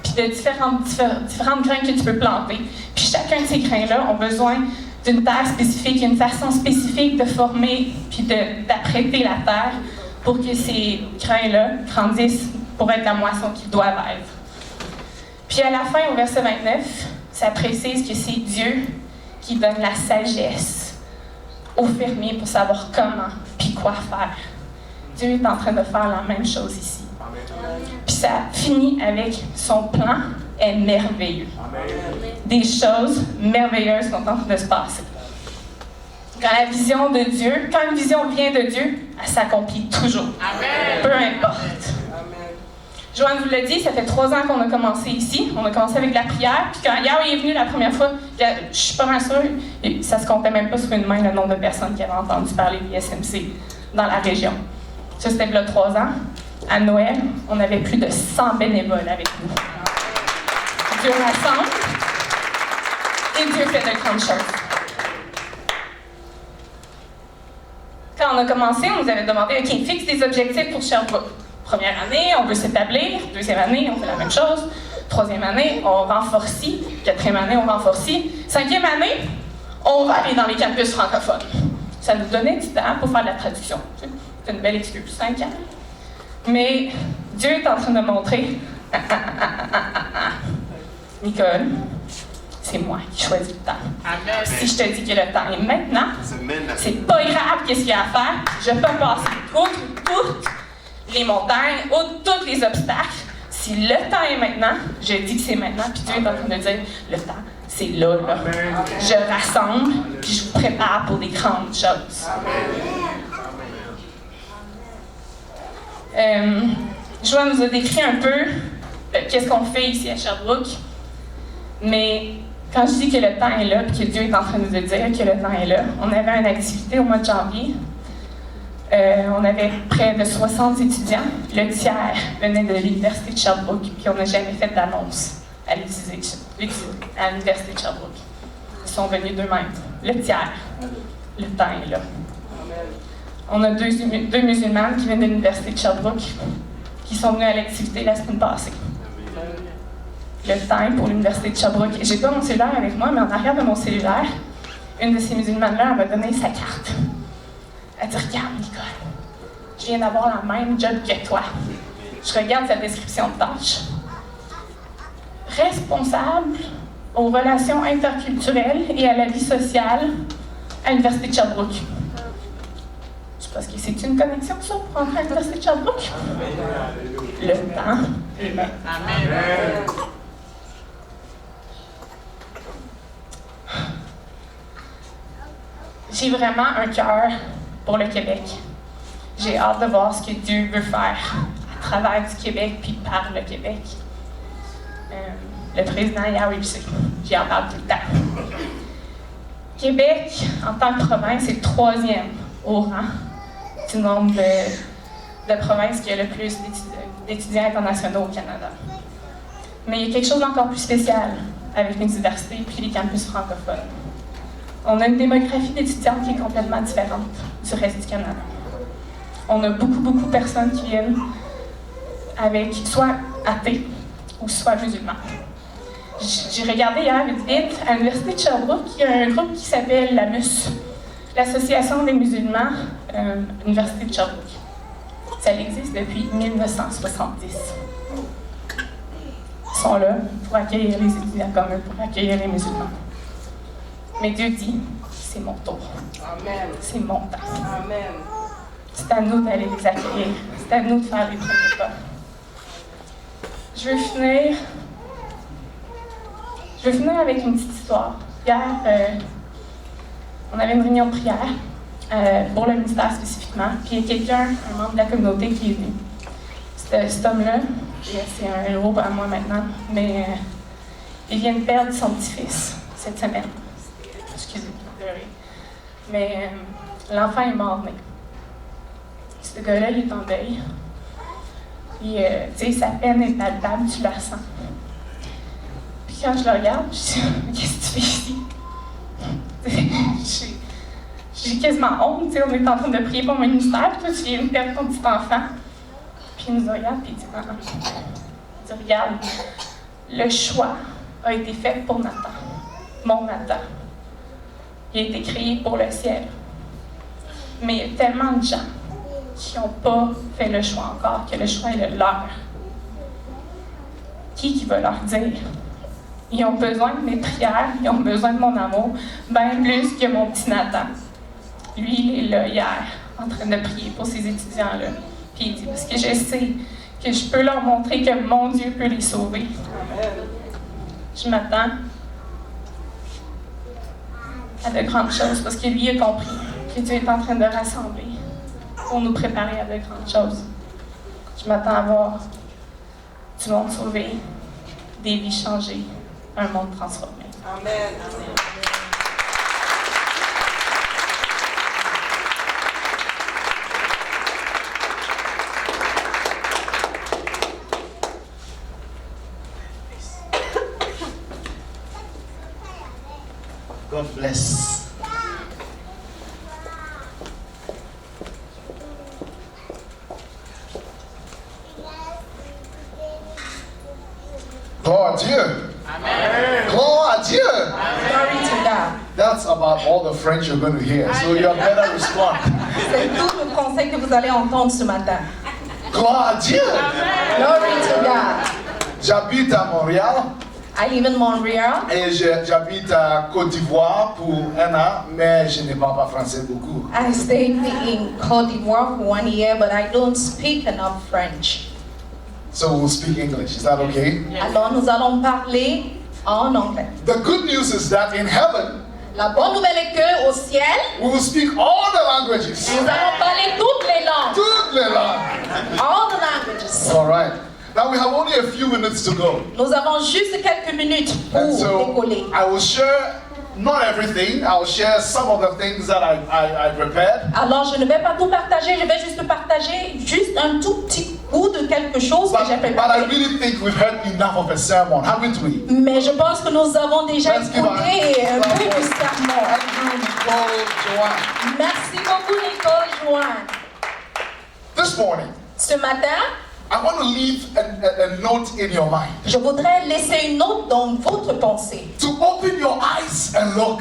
puis de différentes graines que tu peux planter. Puis chacun de ces grains-là ont besoin d'une terre spécifique, une façon spécifique de former puis d'apprêter la terre pour que ces grains-là grandissent pour être la moisson qu'ils doivent être. Puis à la fin, au verset 29, ça précise que c'est Dieu qui donne la sagesse aux fermiers pour savoir comment puis quoi faire. Dieu est en train de faire la même chose ici. Puis ça finit avec son plan est merveilleux. Des choses merveilleuses sont en train de se passer. Quand la vision de Dieu, quand une vision vient de Dieu, elle s'accomplit toujours. Peu importe. Joanne vous l'a dit, ça fait 3 ans qu'on a commencé ici. On a commencé avec la prière. Puis quand Yahweh est venu la première fois, je suis pas mal sûre, et ça se comptait même pas sur une main le nombre de personnes qui avaient entendu parler de l'ISMC dans la région. Ça, c'était il y a 3 ans. À Noël, on avait plus de 100 bénévoles avec nous. Dieu rassemble et Dieu fait de grandes choses. Quand Quand on a commencé, on nous avait demandé, OK, fixe des objectifs pour Sherbrooke. Première année, on veut s'établir. Deuxième année, on fait la même chose. Troisième année, on renforce. Quatrième année, on renforce. Cinquième année, on va aller dans les campus francophones. Ça nous donnait du temps pour faire de la traduction. C'est une belle excuse, 5 ans. Mais Dieu est en train de montrer, Nicole, c'est moi qui choisis le temps. Amen. Si je te dis que le temps est maintenant, c'est pas grave qu'est-ce qu'il y a à faire. Je peux passer toutes les montagnes, tous les obstacles. Si le temps est maintenant, je dis que c'est maintenant, puis Dieu est en train de dire, le temps, c'est là. Je rassemble, puis je vous prépare pour des grandes choses. Joanne nous a décrit un peu qu'est-ce qu'on fait ici à Sherbrooke, mais quand je dis que le temps est là, puis que Dieu est en train de nous dire que le temps est là, on avait une activité au mois de janvier. On avait près de 60 étudiants. Le tiers venait de l'Université de Sherbrooke, puis on n'a jamais fait d'annonce à l'Université de Sherbrooke. Ils sont venus d'eux-mêmes. Le tiers. Le temps est là. On a deux musulmanes qui viennent de l'Université de Sherbrooke qui sont venus à l'activité la semaine passée. Le temps pour l'Université de Sherbrooke. J'ai pas mon cellulaire avec moi, mais en arrière de mon cellulaire, une de ces musulmanes-là m'a donné sa carte. Elle dit, regarde, Nicole, je viens d'avoir la même job que toi. Je regarde sa description de tâche. Responsable aux relations interculturelles et à la vie sociale à l'Université de Sherbrooke. Je sais pas ce que c'est une connexion, ça, pour entrer à l'Université de Sherbrooke? Le temps est maintenant. Amen. J'ai vraiment un cœur pour le Québec. J'ai hâte de voir ce que Dieu veut faire à travers du Québec puis par le Québec. Le président y a réussi. J'y en parle tout le temps. Québec, en tant que province, est le 3e au rang du nombre de provinces qui a le plus d'étudiants internationaux au Canada. Mais il y a quelque chose d'encore plus spécial avec l'université puis les campus francophones. On a une démographie d'étudiants qui est complètement différente du reste du Canada. On a beaucoup de personnes qui viennent avec soit athées ou soit musulmans. J'ai regardé hier vite, à l'Université de Sherbrooke, il y a un groupe qui s'appelle l'AMUS, l'Association des musulmans, Université de Sherbrooke. Ça existe depuis 1970. Ils sont là pour accueillir les étudiants comme eux, pour accueillir les musulmans. Mais Dieu dit, c'est mon tour. Amen. C'est mon temps. Amen. C'est à nous d'aller les accueillir. C'est à nous de faire les premiers pas. Je veux finir avec une petite histoire. Hier, on avait une réunion de prière pour le ministère spécifiquement. Puis il y a quelqu'un, un membre de la communauté qui est venu. Cet homme-là, c'est un héros à moi maintenant, mais il vient de perdre son petit-fils cette semaine. Excusez-moi de pleurer. Mais l'enfant est mort-né. Ce gars-là, il est en deuil. Puis, tu sais, sa peine est palpable, tu la sens. Puis quand je le regarde, je dis, qu'est-ce que tu fais ici? J'ai quasiment honte, tu sais, on est en train de prier pour mon ministère, puis toi, tu viens de perdre ton petit enfant. Puis il nous regarde, puis il dit, non. Il dit, regarde, le choix a été fait pour Nathan, mon Nathan. Il a été créé pour le ciel. Mais il y a tellement de gens qui n'ont pas fait le choix encore, que le choix est le leur. Qui va leur dire? Ils ont besoin de mes prières, ils ont besoin de mon amour, bien plus que mon petit Nathan. Lui, il est là hier, en train de prier pour ces étudiants-là. Puis il dit, parce que je sais que je peux leur montrer que mon Dieu peut les sauver. Je m'attends à de grandes choses, parce que lui a compris que Dieu est en train de rassembler pour nous préparer à de grandes choses. Je m'attends à voir du monde sauvé, des vies changées, un monde transformé. Amen. Amen. God bless. Gloire à Dieu. Gloire à Dieu. Glory to God. That's about all the French you're going to hear. So you better respond. C'est tout le français que vous allez entendre ce matin. Gloire à Dieu. Glory to God. J'habite à Montréal I live in Montreal. et j'habite à Côte d'Ivoire pour 1 an, mais je ne parle pas français beaucoup. I stayed in Côte d'Ivoire for 1 year, but I don't speak enough French. So we'll speak English. Is that okay? Alors nous allons parler en anglais. The good news is that in heaven, La bonne nouvelle est que au ciel, we will speak all the languages. nous allons parler toutes les langues. Toutes les langues. All the languages. All right. Now we have only a few minutes to go. Nous avons juste quelques minutes pour And so décoller. I will share not everything. I will share some of the things that I prepared. Alors je ne vais pas tout partager, je vais juste partager juste un tout petit bout de quelque chose que j'ai But I préparé. really think we've heard enough of a sermon, haven't we? Mais je pense que nous avons déjà Let's give écouté un bravo. peu du sermon. Nicole, Joanne. Merci beaucoup Nicole Joanne. This morning, Ce matin, I want to leave a note in your mind. je voudrais laisser une note dans votre pensée To open your eyes and look.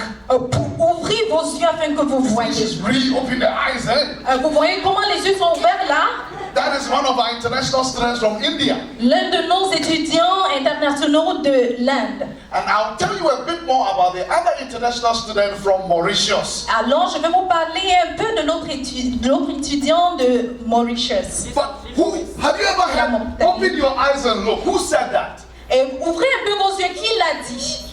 pour ouvrir vos yeux afin que vous voyez. Just really open the eyes, eh? Vous voyez comment les yeux sont ouverts là? That is one of our international students from India. L'un de nos étudiants internationaux de l'Inde. And I'll tell you a bit more about the other international student from Mauritius. Alors, je vais vous parler un peu de l'autre étudiant de Mauritius. But have you ever heard, open your eyes and look? Who said that? Et ouvrez un peu vos yeux, qui l'a dit?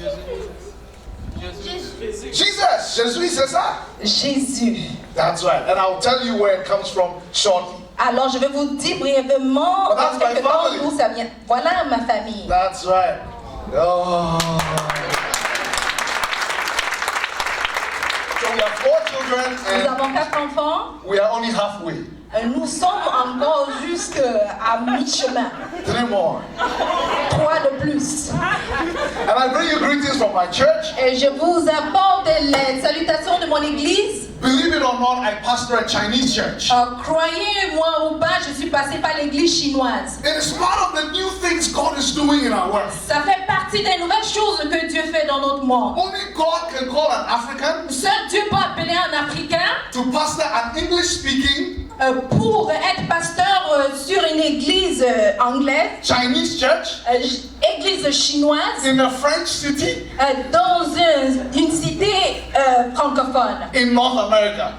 Jesus. Jésus, c'est ça? Jésus. That's right. And I'll tell you where it comes from shortly. Alors, je vais vous dire brièvement But that's dans quelques my temps family. d'où ça vient. Voilà ma famille. That's right. Oh. So we have 4 children Nous and avons 4 enfants. we are only halfway. Nous sommes encore jusqu'à mi-chemin. 3 more. 3 de plus. And I bring you greetings from my church. Et je vous apporte les salutations de mon église. Believe it or not, I pastor a Chinese church. Croyez-moi ou pas, je suis passée par l'église chinoise. It is part of the new things God is doing in our world. Ça fait partie des nouvelles choses que Dieu fait dans notre monde. Only God can call an African Seul Dieu peut appeler un Africain to pastor an English-speaking pour être pasteur sur une église anglaise, Chinese church église chinoise, in a French city dans une cité francophone, in North America.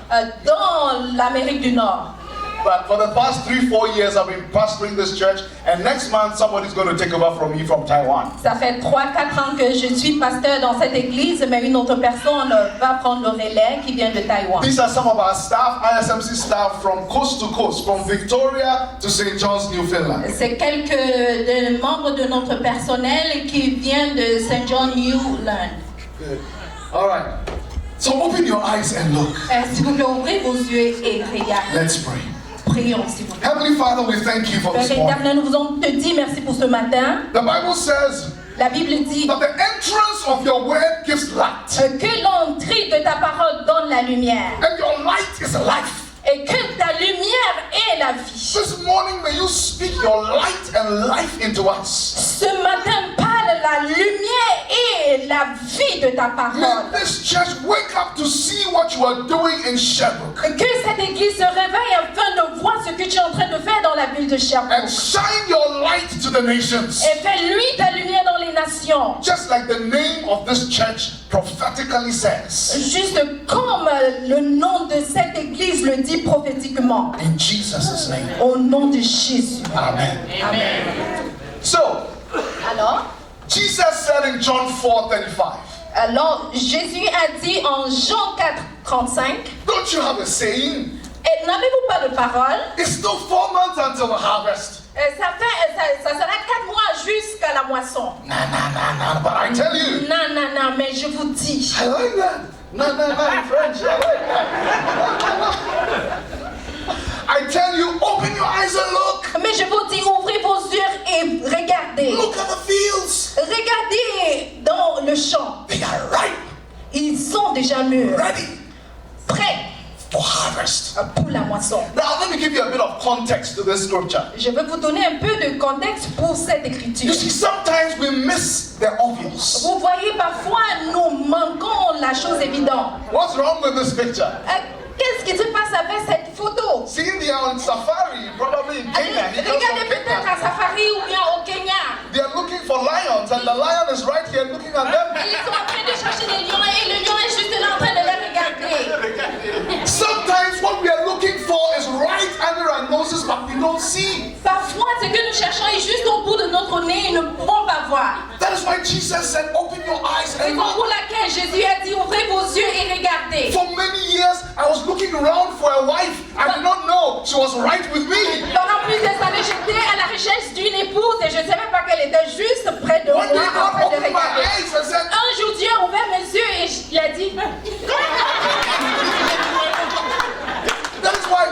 dans l'Amérique du Nord. But for the past 3-4 years, I've been pastoring this church, and next month somebody's going to take over from me from Taiwan. Ça fait 3-4 ans que je suis pasteur dans cette église, mais une autre personne va prendre le relais qui vient de Taïwan. These are some of our staff, ISMC staff from coast to coast, from Victoria to St. John's, Newfoundland. C'est quelques de membres de notre personnel qui viennent de St. John, Newland. Good. All right. So open your eyes and look. S'il vous plaît, ouvrez vos yeux et regardez. Let's pray. Prions, s'il vous plaît. Heavenly Father, we thank you for Père this morning. éternel, nous vous te dit merci pour ce matin. The Bible says La Bible dit that the entrance of your word gives light, que l'entrée de ta parole donne la lumière and your light is life. et que ta lumière est la vie. This morning, may you speak your light and life into us. Ce matin, parle la lumière et la vie de ta parole. Let this church wake up to see what you are doing in Sherbrooke, Que cette église se réveille afin de voir ce que tu es en train de faire dans la ville de and Sherbrooke. shine your light to the nations. Et fais-lui ta lumière dans les nations. Just like the name of this church prophetically says. Juste comme le nom de cette église le dit prophétiquement. In Jesus' name. Au nom de Jésus. Amen. Amen. So, Alors, Jesus said in John 4:35, alors Jésus a dit en Jean 4:35, don't you have a saying? et n'avez-vous pas de parole? It's still 4 months until the harvest. Ça sera 4 mois jusqu'à la moisson. Nah, but I tell you, Non, mais je vous dis. I like that. Nah, in French, I like that. I tell you, open your eyes and look. Mais je vous dis, ouvrez vos yeux et regardez. Look at the fields. Regardez dans le champ. They are ripe, Ils sont déjà mûrs, ready prêts for harvest. pour la moisson. Now, let me give you a bit of context to this scripture. Je veux vous donner un peu de contexte pour cette You écriture. see, sometimes we miss the obvious. Vous voyez, parfois, nous manquons la chose évidente. What's wrong with this picture? Qu'est-ce qui se passe avec cette photo? See, they are on safari, probably in Kenya. He comes Regardez from peut-être Kenya. à Safari ou bien au Kenya. They are looking for lions, and the lion is right here looking at them. Ils sont en train de chercher des lions et le lion est juste là en train de les regarder. Sometimes what we are looking for is right under our noses, but we don't see. Parfois, ce que nous cherchons est juste au bout de notre nez et nous ne pouvons pas voir. That is why Jesus said, open your eyes and Raison pour look. laquelle Jésus a dit, ouvrez vos yeux et regardez. For many years, I was looking around for a wife. I did not know she was right with me. Pendant plusieurs années, j'étais à la recherche d'une épouse et je ne savais pas qu'elle était juste près de moi One day en God train de opened my regarder. eyes and said, Un jour, Dieu a ouvert mes yeux et il a dit, that is why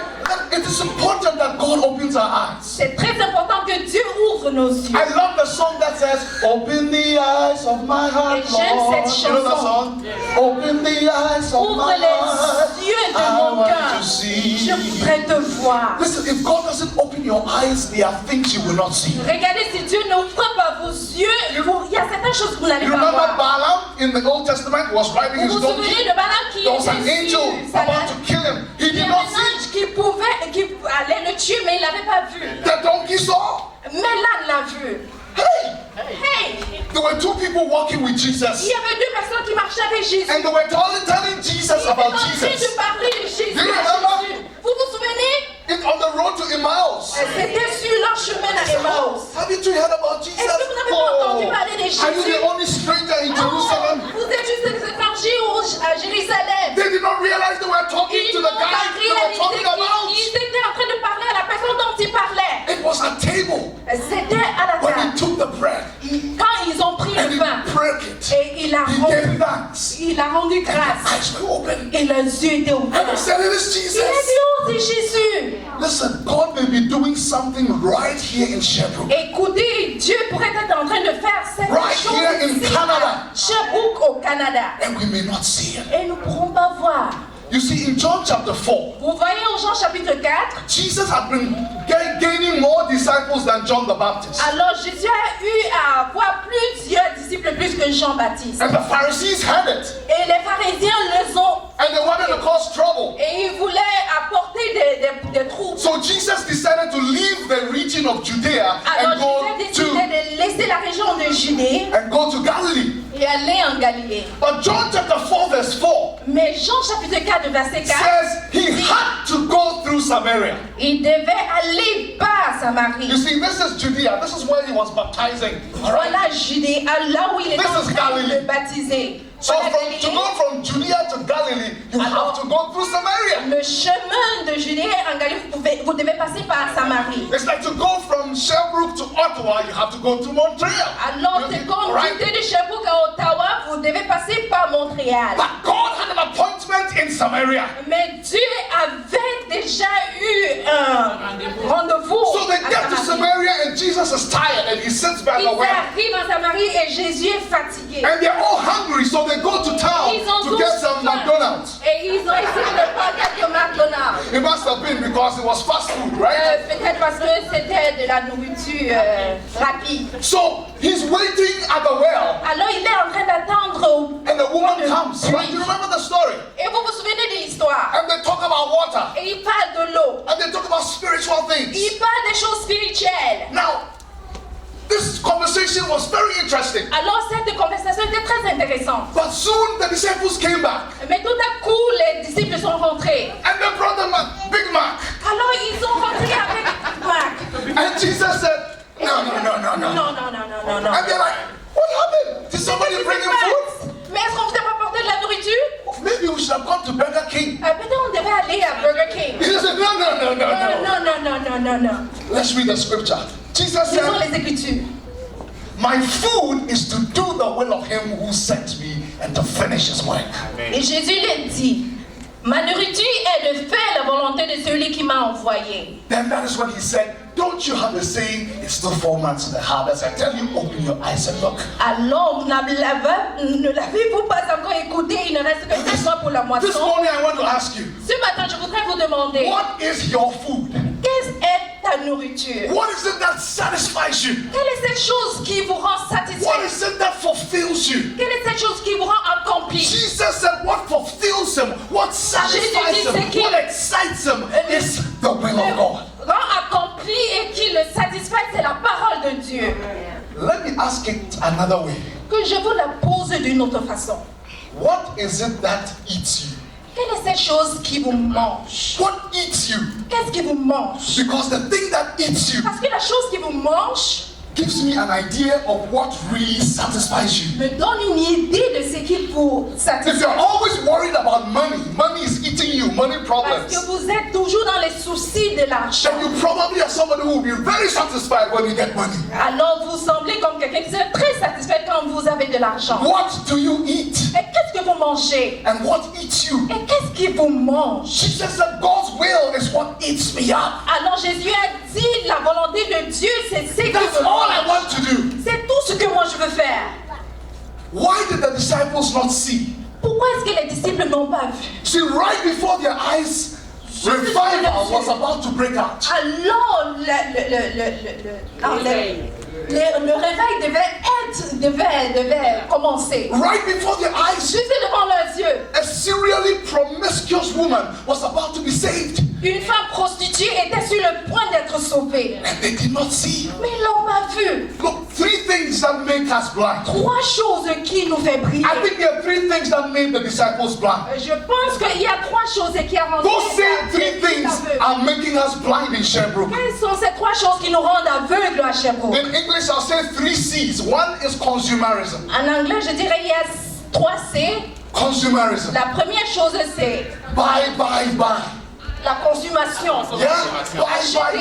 it is important that God opens our eyes. c'est très important que Dieu ouvre nos yeux. I love the song that says, open the eyes of my heart, Et j'aime Lord. cette You know that chanson. song? Open the eyes of Ouvre my les heart. yeux de I mon want cœur. to see. Je voudrais te voir. Listen, if God doesn't open your eyes, there are things you will not see. Regardez, si Dieu n'ouvre pas vos yeux, il y a certaines choses que vous n'allez You pas remember voir. Balaam in the Old Testament was riding Vous his vous souvenez donkey? de Balaam qui There was an était angel sur sa about to lance? kill him. He Il y did avait not un see. ange qui allait le tuer, mais il l'avait pas vu. The donkey saw. Mais l'âne l'a vu. Hey! Hey! There were two people walking with Il Jesus. y avait deux personnes qui marchaient avec Jésus. And they were telling Jesus Ils étaient en about train Jesus. de parler de Jésus. Do you à remember? Jésus. Vous vous souvenez? On the road to Emmaus. C'était sur leur chemin à Emmaüs. Haven't you heard about Jesus? Est-ce que vous n'avez pas entendu parler de Are you Jésus? the only stranger in Oh, Jerusalem? vous êtes juste des étrangers à Jérusalem. They did not realize they were talking Ils to n'ont the pas guy they were talking réalisé about. qu'ils étaient en train de parler à la personne dont ils parlaient. It was a table C'était à la when he table. took the bread Quand ils ont pris and le he pain broke it. et il a He gave rendu, thanks. il a rendu grâce Eyes were open. et leurs yeux étaient ouverts. And he said, it is Il a Jesus. dit, oh, c'est Jésus. Listen, God may be doing something right here in Sherbrooke. Écoutez, Dieu pourrait être en train de faire cette Right chose here in ici Canada. à Sherbrooke au Canada. And we may not see it. Et nous ne pourrons pas voir. You see, in John chapter 4, Vous voyez au Jean chapitre 4, Jesus had been gaining more disciples than John the Baptist. alors Jésus a eu à avoir plusieurs disciples plus que Jean-Baptiste. And the Pharisees heard it. Et les pharisiens les ont, And they wanted to cause trouble. et ils voulaient apporter des troubles. So Jesus decided to leave the region of Judea Alors and go Jésus a décidé de laisser la région de Judée to Galilee. et aller en Galilée. But John chapter 4 verse 4 Mais Jean chapitre 4 verset 4, says he had to go through Samaria. il devait aller par You Samarie. see, this is Judea. This is where he was baptizing. All right? Voilà Judée, là où il est This en is train Galilee. de baptiser. So Voilà to Galilée. go from Judea to Galilee, you have to go through Samaria. Le chemin de Judée en Galilée, vous devez passer par Samarie. It's like to go from Sherbrooke to Ottawa, you have to go to Montreal. Alors c'est comme Right? quitter de Sherbrooke à Ottawa, vous devez passer par Montréal. But God had an appointment in Samaria. Mais Dieu avait déjà eu un rendez-vous So they à get to Samarie. Samaria and Jesus is tired and he sits by Ils the well. arrivent en Samarie et Jésus est fatigué. And they're all hungry, so they go to town Ils ont to tous get some faim. McDonald's. Et ils ont essayé de prendre quelques McDonald's. It must have been because it was fast food, right? Peut-être parce que c'était de la nourriture rapide. So he's waiting at the well Alors il est en train d'attendre. and the woman comes, right? You remember the story? Et vous vous souvenez de l'histoire? And they talk about water Et il parle de l'eau. and they talk about spiritual things. Il parle des choses spirituelles. Now, this conversation was very interesting. Alors cette conversation était très intéressante. But soon the disciples came back Mais tout à coup, les disciples sont rentrés. and they brought them a Big Mac. Alors ils sont rentrés avec Mac. And Jesus said, no, no, no, no, no. Non, non, non, non, non, non. And they're like, what happened? Did somebody bring him food? Mais est-ce qu'on vous a pas apporté de la nourriture? Maybe we should have gone to Burger King. Peut-être on devait aller à Burger King. Jesus said, no, no, no, no, no. Non, non, non, non, non, non. Let's read the scripture. Jesus Lisons said, les Écritures. my food is to do the will of him who sent me and to finish his work. Et Jésus lui dit, ma nourriture est de faire la volonté de celui qui m'a envoyé. Then that is when he said, don't you have a saying, it's still 4 months to the harvest. I tell you, open your eyes and look. Alors, ne l'avez-vous pas encore écouté? Il ne reste que 6 mois pour la This moisson. morning I want to ask you, Ce matin, je voudrais vous demander, what is your food? la nourriture? What is it that satisfies you? Quelle est cette chose qui vous rend What satisfait? is it that fulfills you? Quelle est cette chose qui vous rend accompli? Jesus said what fulfills him, what satisfies him, what excites him is the will of God. Rend accompli et qui le satisfait, c'est la parole de Dieu. Let me ask it another way. Que je vous la pose d'une autre façon. What is it that eats you? Quelle est cette chose qui vous mange? What eats you? Qu'est-ce qui vous mange? Because the thing that eats you Parce que la chose qui vous mange gives me an idea of what really satisfies you. me donne une idée de ce qui vous If satisfait. you're always worried about money, money is eating you, money Parce problems, que vous êtes toujours dans les soucis de l'argent. then you probably are somebody who will be very satisfied when you get money. Alors vous semblez comme quelqu'un qui est très satisfait quand vous avez de l'argent. What do you eat? Et qu'est-ce que vous mangez? And what eats you? Et qu'est-ce qui vous mange? Jesus said God's will is what eats me up. Alors Jésus a dit la volonté de Dieu, c'est ce que That's vous all I mangez. want to do. C'est tout ce que moi je veux faire. Why did the disciples not see? Pourquoi est-ce que les disciples n'ont pas vu? See, right before their eyes, revival was about to break out. Alors le réveil devait commencer. Right before their eyes, Juste devant leurs yeux, a serially promiscuous woman was about to be saved. une femme prostituée était sur le point d'être sauvée. And they did not see. Mais ils l'ont pas vue. Look, three things that make us blind. Trois choses qui nous fait briller. I think there are three things that made the disciples blind. Je pense qu'il y a trois choses qui ont rendu Those same three things are making us blind in Sherbrooke. Quelles sont ces trois choses qui nous rendent aveugles à Sherbrooke? In English, I'll say three C's. One is consumerism. En anglais, je dirais il y a 3 C. Consumerism. La première chose, c'est Buy, buy, buy. la consommation. Yeah? Buy, buy, Acheter,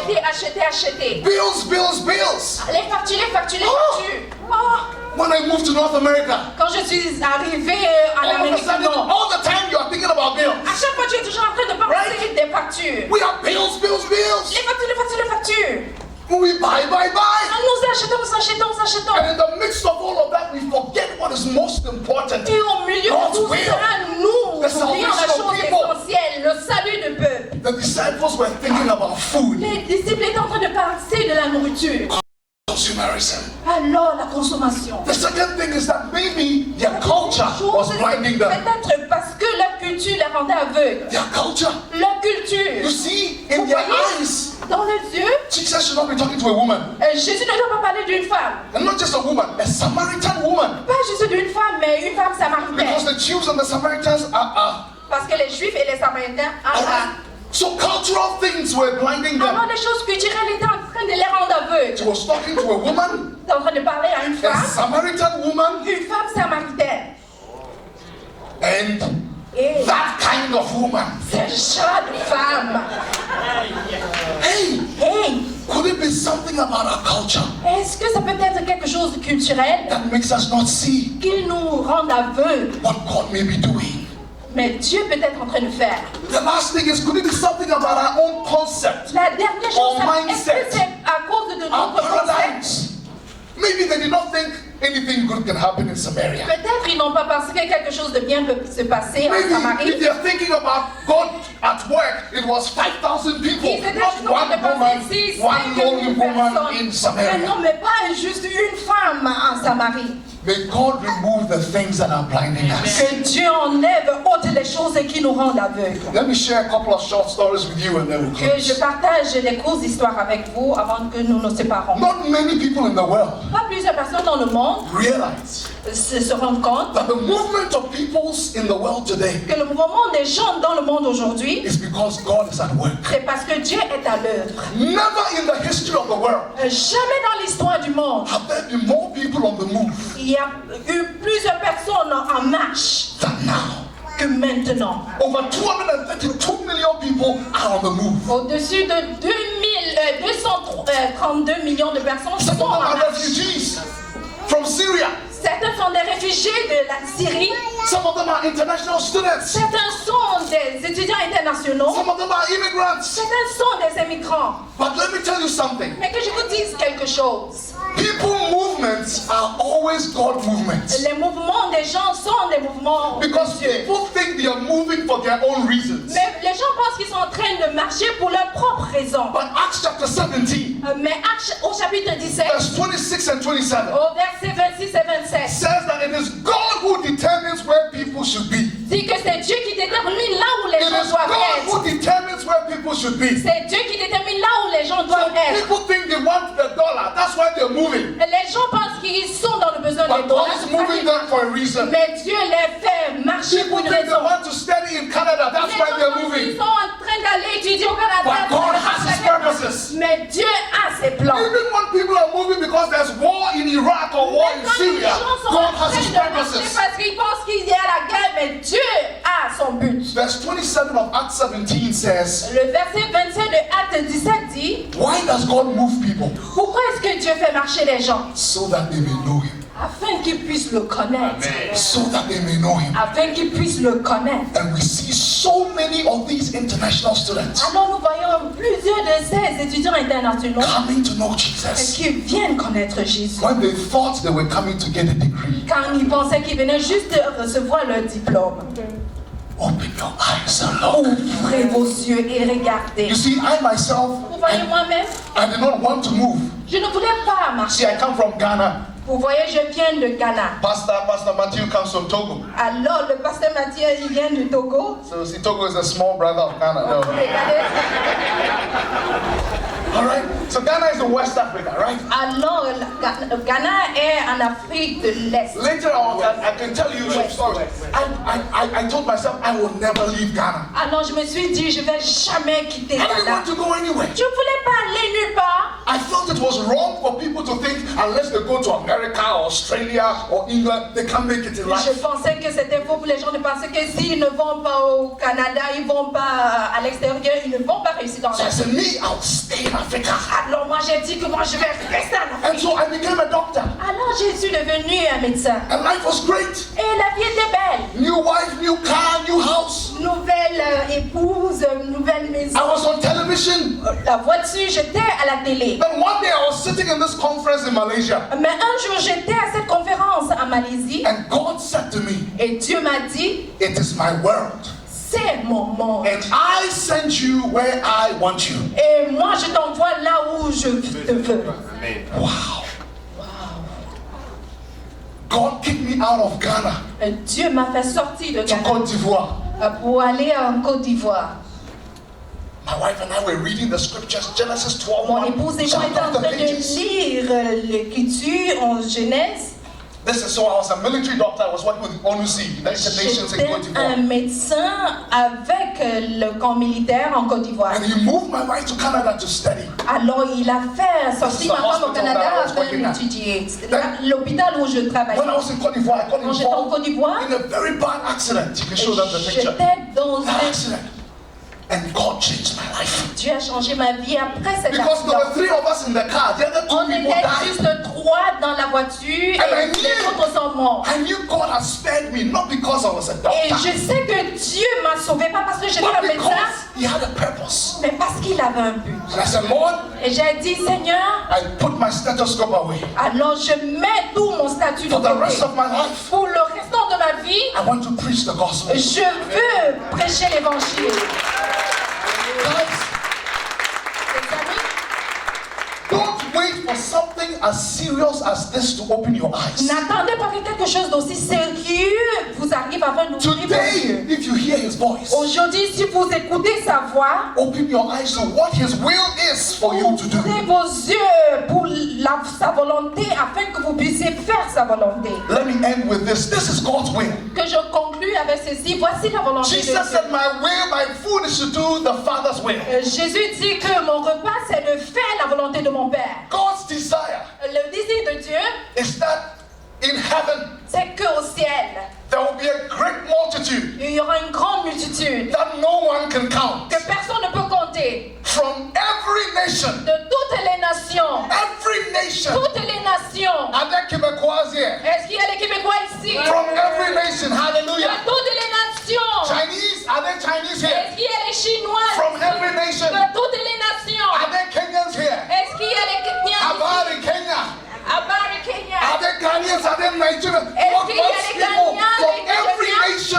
buy. acheter, acheter, acheter. Bills, bills, bills. Les factures, les factures, les Oh. factures. Oh. When I moved to North America, Quand je suis arrivée en all of a Amérique du sudden, Nord, all the time you are thinking about bills. à chaque fois, tu es toujours en train de penser des factures. We have bills, bills, bills. Les factures, les factures, les factures. We buy, buy, buy. Nous achetons, nous achetons, nous achetons. And in the midst of all of that, we forget what is most important. Et au milieu de God's tout will. ça, nous The oublions la salvation of chose people. essentielle, le salut du peuple. The disciples were thinking about food. Les disciples étaient en train de penser de la nourriture. Consumerism. Alors, la consommation. The second thing is that maybe their culture was blinding them. Peut-être parce que leur culture les rendait aveugles. Their culture. Leur culture. You see, Vous in their voyez, eyes, dans les yeux, Jesus should not be talking to a woman. Jésus ne doit pas parler d'une femme. And not just a woman, a Samaritan woman. Pas juste d'une femme, mais une femme Because samaritaine. the Jews and the Samaritans are. Parce que les Juifs et les Samaritains, So cultural things were blinding alors them. les choses culturelles étaient en train de les rendre aveugles. He was talking to a woman, Il est en train de parler à une a femme, Samaritan woman, une femme samaritaine. and Et that kind of woman. ce genre de femme. Hey, Hey, could it be something about our culture est-ce que ça peut être quelque chose de culturel that makes us not see qui nous rend aveugles? what God may be doing? Mais Dieu peut être en train de faire. The last thing is, could it be something about our own concept, La dernière chose, Our est-ce mindset. que c'est à cause de our notre concept? paradigms? Maybe they did not think anything good can happen in Samaria. Peut-être ils n'ont pas pensé que quelque chose de bien peut se passer en Maybe if Samarie. they're thinking about God at work, it was 5,000 people, Ils étaient not juste en train one de penser woman, ici, one 5 lonely 000 woman in personnes. Mais Samaria. non, mais pas juste une femme en Samarie. May God remove the things that are blinding us. Que Dieu enlève ôte les choses qui nous rendent aveugles. Let me share a couple of short stories with you and then we'll Que je close. partage des courtes histoires avec vous avant que nous nous séparons. Not many people in the world Pas plusieurs personnes dans le monde realize se rendent compte that the movement of peoples in the world today que le mouvement des gens dans le monde aujourd'hui, is because God is at work. c'est parce que Dieu est à l'œuvre. Never in the history of the world Jamais dans l'histoire du monde, have there been more people on the move il y a eu plusieurs personnes en marche than now. que maintenant. Over 232 million people are on the move. Au-dessus de 232 millions de personnes Some sont of en them are marche. refugees from Syria. Certains sont des réfugiés de la Syrie, Some of them are international students. certains sont des étudiants internationaux, Some of them are immigrants. certains sont des immigrants. But let me tell you something. Mais que je vous dise quelque chose. People movements are always God movements. Les mouvements des gens sont des mouvements Because de Dieu. people think they are moving for their own reasons. Mais les gens pensent qu'ils sont en train de marcher pour leurs propres raisons. But Acts chapter 17, Mais Actes au chapitre 17, verse 26 and 27 au verset 26 et 27, says that it is God who determines where people should be. dit que c'est Dieu qui détermine là où les It gens is doivent God être. who determines where people should be. C'est Dieu qui détermine là où les gens doivent être. People think they want the dollar. That's why they're moving. Les gens pensent qu'ils sont dans le besoin des But God dollars. is moving them for a reason. Mais Dieu les fait marcher pour People une think they raison. want to study in Canada. That's Les why gens they're pensent qu'ils moving. sont en train d'aller étudier au Canada. But God has His purposes. Mais Dieu a ses plans. Even when people are moving because there's war in Iraq or war in Quand les Syria, gens sont God en has train His de marcher purposes. parce qu'ils pensent qu'il y a la guerre, mais Dieu a son but. Verse 27 of Acts 17 says, Le verset 27 de Acte 17 dit, why does God move people? pourquoi est-ce que Dieu fait marcher les gens? So that they may know Him. Afin qu'ils puissent le connaître. So that they may know Him. Afin qu'ils puissent le connaître. And we see so many of these international students Alors nous voyons plusieurs de ces étudiants internationaux coming to know Jesus qui viennent connaître Jésus. when they thought they were coming to get a degree. Quand ils pensaient qu'ils venaient juste de recevoir leur diplôme. Open your eyes and look. Ouvrez vos yeux et regardez. You see, I myself, Vous voyez moi-même, I did not want to move. je ne voulais pas See, marcher. I come from Ghana. Vous voyez, je viens de Ghana. Pastor Matthew comes from Togo. Alors, le pasteur Mathieu, il vient du Togo. So, see, Togo is a small brother of Ghana. No. Regardez. All right. So Ghana is in West Africa, right? Alors, le Ghana est en Afrique de l'Est. Later on, I can tell you some stories. I told myself I will never leave Ghana. Alors, je me suis dit, je ne vais jamais quitter I didn't Ghana. want to go anywhere. Je ne voulais pas aller nulle part. I felt it was wrong for people to think unless they go to America or Australia or England, they can't make it in Je life. pensais que c'était faux pour les gens de penser que s'ils ne vont pas au Canada, ils ne vont pas à l'extérieur, ils ne vont pas réussir dans So la I said, me, I'll stay in Africa. Alors moi j'ai dit que moi je vais rester en And Afrique. so I became a doctor. Alors je suis devenue un médecin. And life was great. Et la vie était belle. New wife, new car, new house. Nouvelle épouse, nouvelle maison. I was on television. La voiture, j'étais à la télé. Then one day I was sitting in this conference in Malaysia. Mais un jour j'étais à cette conférence en Malaisie. And God said to me, Et Dieu m'a dit, it is my world. c'est mon monde. And I sent you where I want you. Et moi je t'envoie là où je te veux. Wow. God kicked me out of Ghana Et Dieu m'a fait sortir de to Ghana Côte d'Ivoire. pour aller en Côte d'Ivoire. My wife and I were reading the scriptures, Genesis 12, Mon épouse et moi jumped étions en off the train de pages. lire l'écriture en Genèse. This is so I was a military doctor. I was working with ONUC, United Nations in J'étais Côte un d'Ivoire. médecin avec le camp militaire en Côte d'Ivoire. And he moved my wife to Canada to study. Alors il a fait sortir ma femme au Canada that I was afin working at. d'étudier. C'était l'hôpital où je travaillais. When I was in Côte d'Ivoire, I got Quand j'étais en involved Côte d'Ivoire, in a very bad accident. You can show them the picture. j'étais dans An un... accident. And God changed my life. Dieu a changé ma vie après cet Because there were accident. 3 of us in the car. The other 2 On people était died. juste 3 dans la voiture And I et les autres sont morts. I knew God had spared me, not because I was a doctor, Et je sais que Dieu m'a sauvé, pas parce que j'étais but un médecin, because He had a purpose. mais parce qu'il avait un but. And I said, Lord, Et j'ai dit, Seigneur, I put my stethoscope away. alors je mets tout mon statut de For the côté. rest of my life, Pour le restant de ma vie, I want to preach the gospel. je veux prêcher l'évangile. Guys, Les amis, don't wait for something as serious as this to open your eyes. n'attendez pas que quelque chose d'aussi sérieux vous arrive afin d'ouvrir vos Today, yeux. if you hear His voice, Aujourd'hui, si vous écoutez sa voix, open your eyes to what His will is for you to do. ouvrez vos yeux pour sa volonté afin que vous puissiez faire sa volonté. Let me end with this. This is God's will. Que je conclue avec ceci. Voici la volonté de Jesus Dieu. said, my food is to do the Father's will. Jésus dit que mon repas, c'est de faire la volonté de mon Père. God's desire Le désir de Dieu, is that in heaven c'est qu'au ciel, there will be a great multitude il y aura une grande multitude that no one can count que personne ne peut compter. from every nation. De toutes les nations. Every nation. Toutes les nations. Are there Quebecois here? Est-ce qu'il y a les Québécois ici? From every nation. De Hallelujah. toutes les nations. Chinese. Are there Chinese here? Est-ce qu'il y a les Chinois? From every nation. De toutes les nations. Are there Kenyans here? Est-ce qu'il y a les Kenyans How about ici? in Kenya? À Ghanaians? Are there Nigerians? Est-ce God qu'il y a wants des people Ghanéens, from des every Nigériens, nation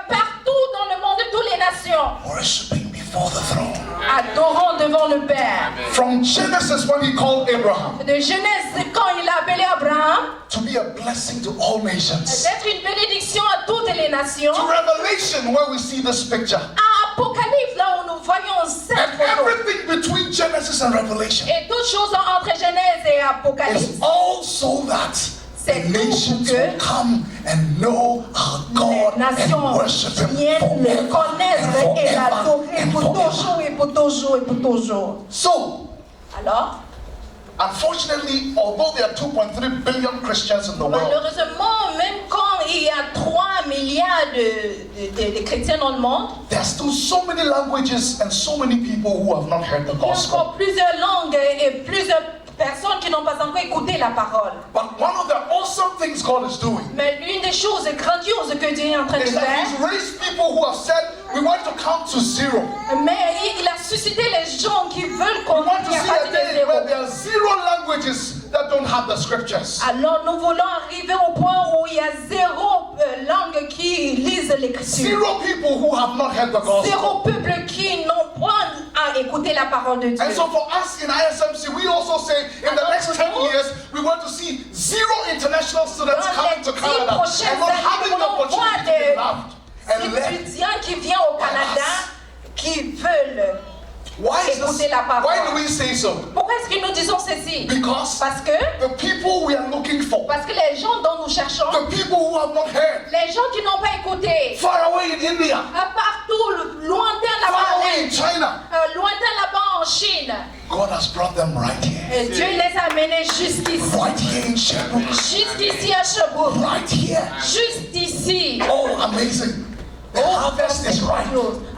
partout dans le monde, de toutes les nations, worshiping before the throne. adorant devant le Père. From Genesis, when he called Abraham De Genèse, quand il a appelé Abraham, to be a blessing to all nations, d'être une bénédiction à toutes les nations, to Revelation, where we see this picture, à Apocalypse, là où nous voyons cette and photo, everything between Genesis and Revelation et toutes choses entre Genèse et is Apocalypse, all so that the c'est tout nations que will come and know our les God and nations worship Him viennent le forever connaître and et forever l'adorer and pour forever. toujours et pour toujours et pour toujours. So, Alors, unfortunately, although there are 2.3 billion Christians in the world, malheureusement, même quand il y a 3 milliards de chrétiens dans le monde, there are still so many languages and so many people who have not heard the il y a gospel. encore plusieurs langues et plusieurs personnes qui n'ont pas encore écouté la parole. But one of the awesome things God is doing Mais l'une des choses grandioses que Dieu est en train de is that faire, He's raised people who have said, we want to count to zero. mais il a suscité les gens qui veulent We want compter to à see partir a de day zéro. where there are zero languages that don't have the scriptures. Alors nous voulons arriver au point où il y a zéro langue qui lise l'écriture. Zero people who have not heard the gospel. Zéro peuple qui n'ont point à écouter la parole de Dieu. And so for us in ISMC, we also say in the next 10 years, we want to see zero international students Dans coming les to 10 Canada prochaines and not années, having the nous voulons voir opportunity to be loved and des led. étudiants qui viennent au Canada qui veulent Why is écouter this? la parole. Why do we say so? Pourquoi est-ce que nous disons ceci? Because Parce que we are looking for, les gens dont nous cherchons, the people who have not heard, les gens qui n'ont pas écouté, far away in India, partout, lointain far là-bas, away in China, lointain là-bas en Chine, God has brought them right here. et Dieu les a amenés jusqu'ici, Right here in Sherbrooke. jusqu'ici à Sherbrooke, Right here. juste ici. Oh, amazing. The harvest is right.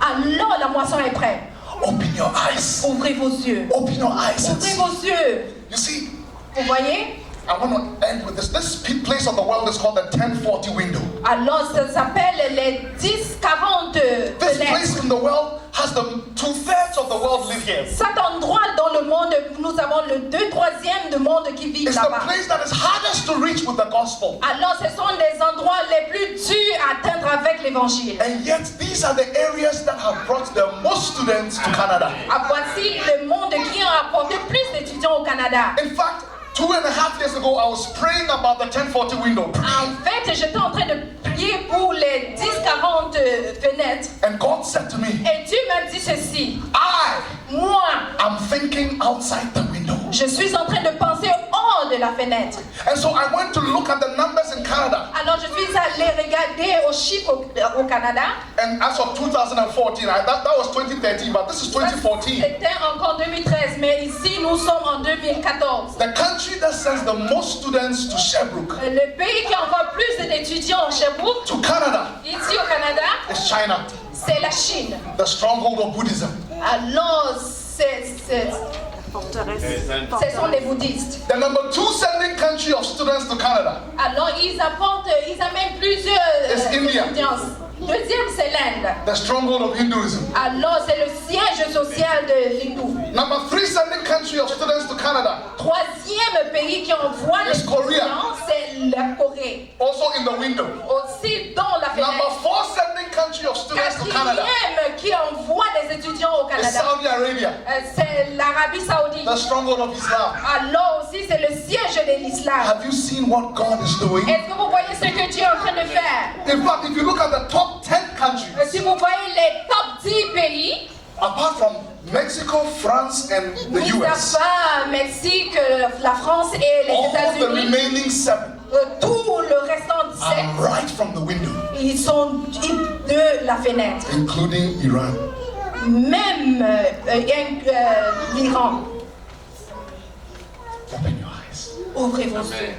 Alors la moisson est prête. Open your eyes. Ouvrez vos yeux. Open your eyes and Ouvrez see. vos yeux. You see, Vous voyez? I want to end with this. This place of the world is called the 1040 window. Alors ça s'appelle les 10-40 This fenêtres. place in the world has the 2/3 of the world live here. Cet endroit dans le monde, nous avons le 2/3 du monde qui vit It's the là-bas. place that is hardest to reach with the gospel. Alors ce sont des endroits les plus durs à atteindre avec l'évangile. And yet, these are the areas that have brought the most students to Canada. Voici le monde qui a apporté plus d'étudiants au Canada. In fact, 2.5 years ago, I was praying about the 1040 window. En fait, j'étais en train de prier pour les 10-40 fenêtres. And God said to me, Et Dieu m'a dit ceci. Moi, I'm thinking outside the window. je suis en train de penser hors de la fenêtre. And so I went to look at the numbers in Canada. Alors je suis allée regarder aux chiffres au Canada. And as of 2014, that was 2013, but this is 2014. C'était encore 2013, mais ici nous sommes en 2014. The country that sends the most students to Sherbrooke, Le pays qui envoie plus d'étudiants chez vous, to Canada, ici au Canada, is China, c'est la Chine. the stronghold of Buddhism. Alors, ce sont les bouddhistes. The number 2 sending country of students to Canada Alors, ils amènent plusieurs It's India. étudiants. Deuxième, c'est l'Inde. the stronghold of Hinduism. Alors, c'est le siège social de l'hindou. Number 3 sending country of students to Canada, Troisième pays qui envoie les It's Korea. étudiants, c'est la Corée. also in the window. Aussi dans la Number fenêtre. 4 sending country of students to Canada Quatrième qui envoie les étudiants au is Canada, Saudi Arabia, c'est l'Arabie Saoudite. the stronghold of Islam. Alors aussi, c'est le siège de l'islam. Have you seen what God is doing? Est-ce que vous voyez ce que Dieu est en train de faire? In fact, if you look at the top 10 countries, Si vous voyez les top 10 pays, apart from Mexico, France, and the mis à US, part Mexique, la France et les all the États-Unis, remaining 7 tout le restant 17, are right from the window, ils sont de la fenêtre. including Iran. Même l'Iran. Open your eyes. Ouvrez vos yeux.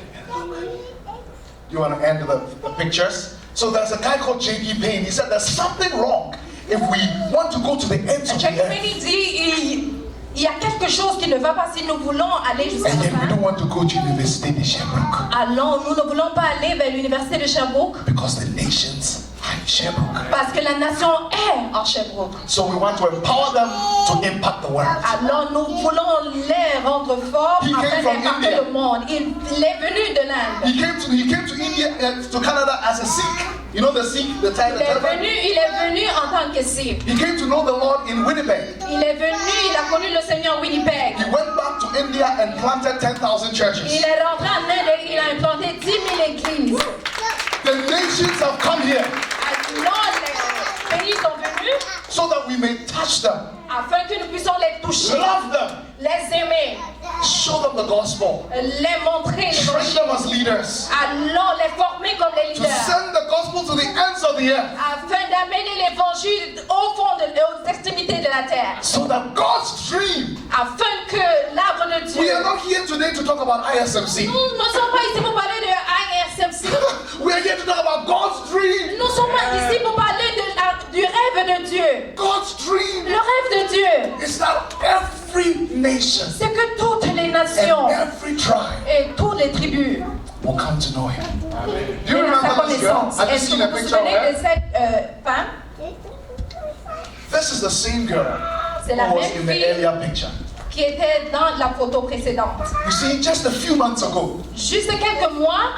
You want to end the pictures? So there's a guy called J.D. Payne. He said there's something wrong if we want to go to the ends of the Jack earth, Penny dit il y a quelque chose qui ne va pas si nous voulons aller jusqu'à and la yet we fin. don't want to go to University de Sherbrooke Alors nous ne voulons pas aller vers l'université de Sherbrooke because the nations Sherbrooke. Parce que la nation est en Sherbrooke. So we want to empower them to impact the world. Alors nous voulons les rendre forts He came afin from d'impacter India. le monde. Il est venu de l'Inde. He came to India, to Canada as a Sikh. You know the Sikh, the Thai, the Taliban? Il est venu en tant que Sikh. He came to know the Lord in Winnipeg. Il est venu, il a connu le Seigneur Winnipeg. He went back to India and planted 10,000 churches. Il est rentré en Inde et il a implanté 10 000 églises. The nations have come here Alors les pays sont venus so that we may touch them, afin que nous puissions les toucher, love them, les aimer, show them the gospel, les montrer, train les them as leaders, alors les former comme les to leaders, send the gospel to the ends of the earth, afin d'amener l'évangile au fond aux extrémités de la terre, so that God's dream. afin que l'arbre de Dieu. We are not here today to talk about ISMC. Nous ne sommes pas ici pour parler de ISMC. We are here to talk about God's dream. Nous sommes ici pour parler du rêve de Dieu. God's dream Le rêve de Dieu, is that every nation c'est que toutes les nations and every tribe et toutes les tribus will come to know Him. Do you viennent à sa remember this girl? connaissance. Have you Est-ce que seen a vous vous picture of souvenez de her? cette femme? This is the same girl C'est la who was même in the fille earlier picture. qui était dans la photo précédente. You see, just a few months ago, Juste quelques mois,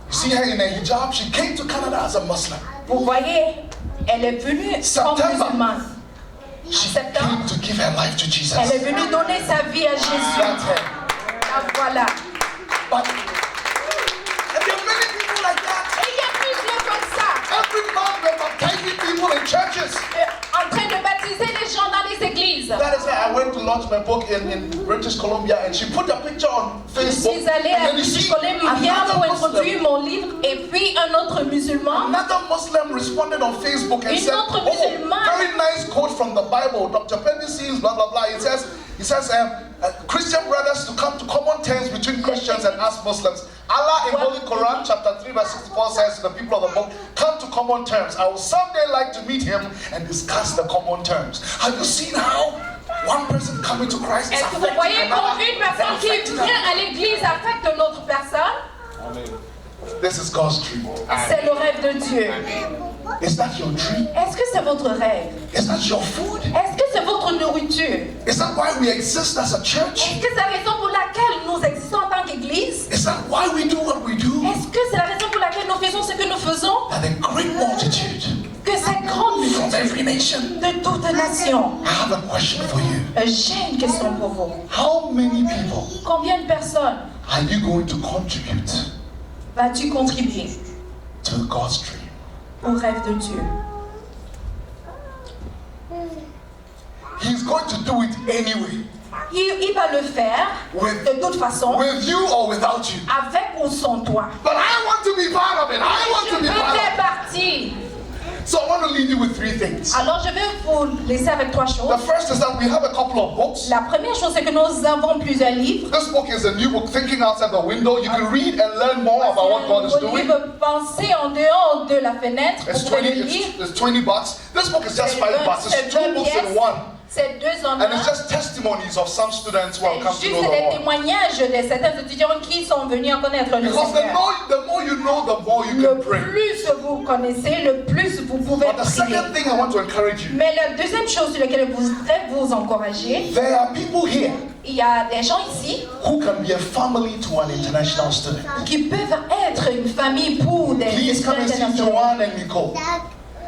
you see her in a hijab. She came to Canada as a Muslim. vous voyez, elle est venue comme Septembre. musulmane. En She septembre, came to give her life to Jesus. elle est venue donner sa vie à Jésus. That's her. La voilà. But and there are many people like that. Et il y a plusieurs comme ça, Every month they're baptizing people in churches. en train de baptiser les gens dans les églises. That is why I went to launch my book in British Columbia, and she put a picture on Je Facebook. suis allée à And then you see Columbia pour another introduire Muslim, mon livre et puis un autre musulman. another Muslim responded on Facebook and Une said, autre "Oh, musulmane." very nice quote from the Bible. Dr. Penny says, blah blah blah." He says, Christian brothers to come to common terms between Christians and us Muslims. Allah in Holy Quran chapter 3 verse 64 says to the people of the book, "Come to common terms. I would someday like to meet him and discuss the common terms." Have you seen how one person coming to Christ is Est-ce que vous affecting voyez another? comme une personne qui Affecting vient another? à l'église affecte une autre personne? This is God's dream. C'est le rêve de Dieu. Is that your dream? Est-ce que c'est votre rêve? Is that your food? Est-ce que c'est votre nourriture? Is that why we exist as a church? Est-ce que c'est la raison pour laquelle nous existons en tant qu'église? Is that why we do what we do? Est-ce que c'est la raison pour laquelle nous faisons ce que nous faisons? That a great multitude Que cette grande from multitude every nation. de toutes nations. I have a question for you. J'ai une question pour vous. How many people Combien de personnes are you going to contribute vas-tu contribuer to God's dream? au rêve de Dieu? He's going to do it anyway. Il va le faire de toute façon, With you or without you. avec ou sans toi. But I want to be part of it. I want Je to be veux part of faire it. partie. So I want to leave you with three things. Alors je vais vous laisser avec trois The choses. first is that we have a couple of books. La première chose, c'est que nous avons plusieurs livres. This book is a new book, Thinking Outside the Window. You can read and learn more about what God is Vos doing. livres Pensez en dehors de la fenêtre. Vous It's pouvez 20, le lire. it's 20 bucks. This book is just 5 bucks. It's two books in one. C'est deux en And it's un. just testimonies of some students who have come to Juste know the des Lord. témoignages de certains étudiants qui sont venus à connaître le Because Seigneur. the more you know, the more you Le can pray. plus vous connaissez, le plus vous pouvez But the prier. second thing I want to encourage you, Mais la deuxième chose sur laquelle je voudrais vous encourager, there are people here il y a des gens ici who can be a family to an international student. qui peuvent être une famille pour des Please come and see internationaux. Joanne and Nicole.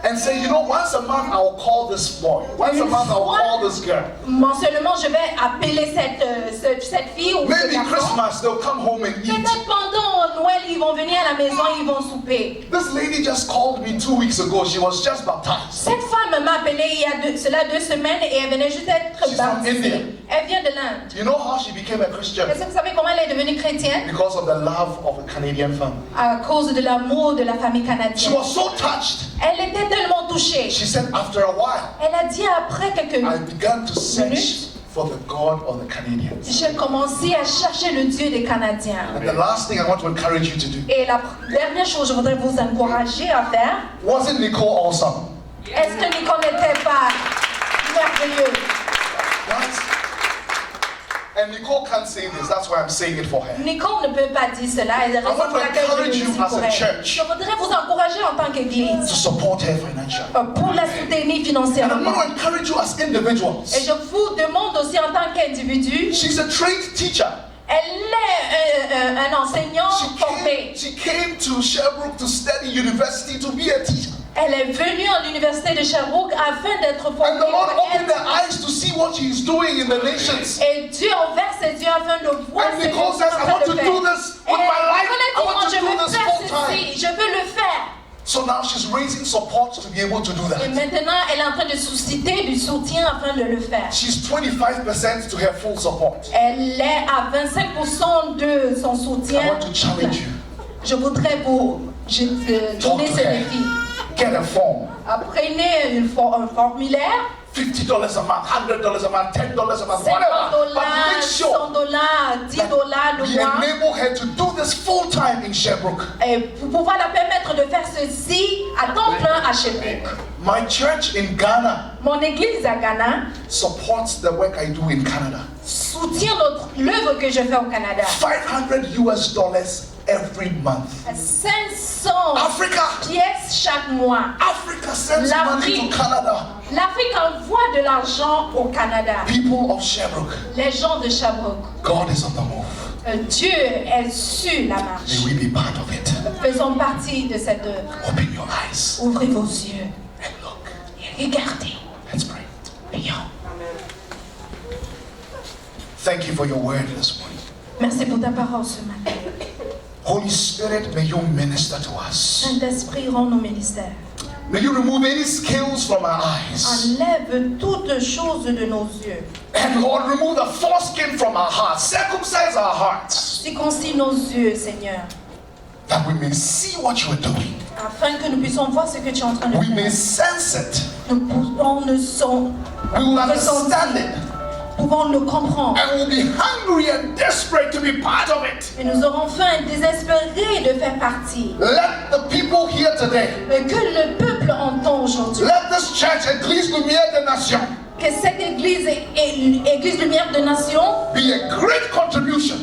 And say, you know, once a month I will call this boy. Once a month I will call this girl. Mensuellement, je vais appeler cette fille ou ce Maybe garçon. Christmas they'll come home and eat. Peut-être pendant Noël, ils vont venir à la maison, ils vont souper. This lady just called me 2 weeks ago. She was just baptized. Cette femme m'a appelé il y a cela 2 semaines et elle venait juste d'être She's from India. baptisée. Elle vient de l'Inde. You know how she became a Christian? Est-ce que vous savez comment elle est devenue chrétienne? Because of the love of a Canadian family. À cause de l'amour de la famille She canadienne. was so touched. Elle était tellement touchée. She said, after a while, Elle a dit après quelques I minutes, began to search for the God of the Canadians. j'ai commencé à chercher le Dieu des Canadiens. And the last thing I want to encourage you to do. Et la dernière chose que je voudrais vous encourager à faire, Wasn't Nicole awesome? est-ce que Nicole n'était pas merveilleuse? And Nicole can't say this, that's why I'm saying it for her. Nicole ne peut pas dire cela, et la raison want pour to laquelle je le encourage dis you as pour a elle. church. Je voudrais vous encourager en tant qu'Église To support her financially. pour la soutenir And I financièrement. want to encourage you as individuals. Et je vous demande aussi en tant qu'individu, She's a trained teacher. elle est un enseignant formé. She came to Sherbrooke to study university to be a teacher. Elle est venue à l'université de Sherbrooke afin d'être And formée. the Lord pour opened être- their eyes to see what she's doing in the nations. Et Dieu a ouvert ses yeux afin de voir And ce que Nicole nous says, sommes I en want train to de faire. do this Et with my life. Nicole I a dit, want moi, to je do veux this faire full time. ceci, je veux le faire. So now she's raising support to be able to do Et that. maintenant, elle est en train de susciter du soutien afin de le faire. She's 25% to her full support. Elle est à 25% de son soutien. I want to challenge you. Je voudrais vous donner ce défi. Get a form. Prenez un formulaire, $50 a month, $100 a month, $10 a month, 50 whatever. But make $100, sure $10 le we mois, enable her to do this full time in Sherbrooke. et pour pouvoir la permettre de faire ceci à temps plein à Sherbrooke. My church in Ghana Mon église à Ghana supports the work I do in Canada. soutient l'œuvre que je fais au Canada. $500 every month. 500 Africa, pièces chaque mois. Africa sends money to Canada. L'Afrique envoie de l'argent au Canada. People of Sherbrooke, Les gens de Sherbrooke. God is on the move. Dieu est sur la May marche. we be part of it. Faisons partie de cette œuvre. Open your eyes Ouvrez vos yeux and look. et regardez. Let's pray. Prions. Thank you for your word this morning. Merci pour ta parole ce matin. Holy Spirit, may you minister to us. Saint-Esprit, rends nos ministères. May you remove any scales from our eyes. Enlève toutes choses de nos yeux. And Lord, remove the foreskin from our hearts. Circumcise our hearts. Circoncis nos yeux, Seigneur, That we may see what you are doing. afin que nous puissions voir ce que tu es en train de We may faire. sense it. Nous pouvons We will understand it. pouvons le comprendre. And we'll be hungry and desperate to be part of it. Et nous aurons faim et désespérés de faire partie. Let the people here today, Et que le peuple entend aujourd'hui. let this church, Église Lumière des Nations, Que cette église, Église Lumière de Nation, be a great contribution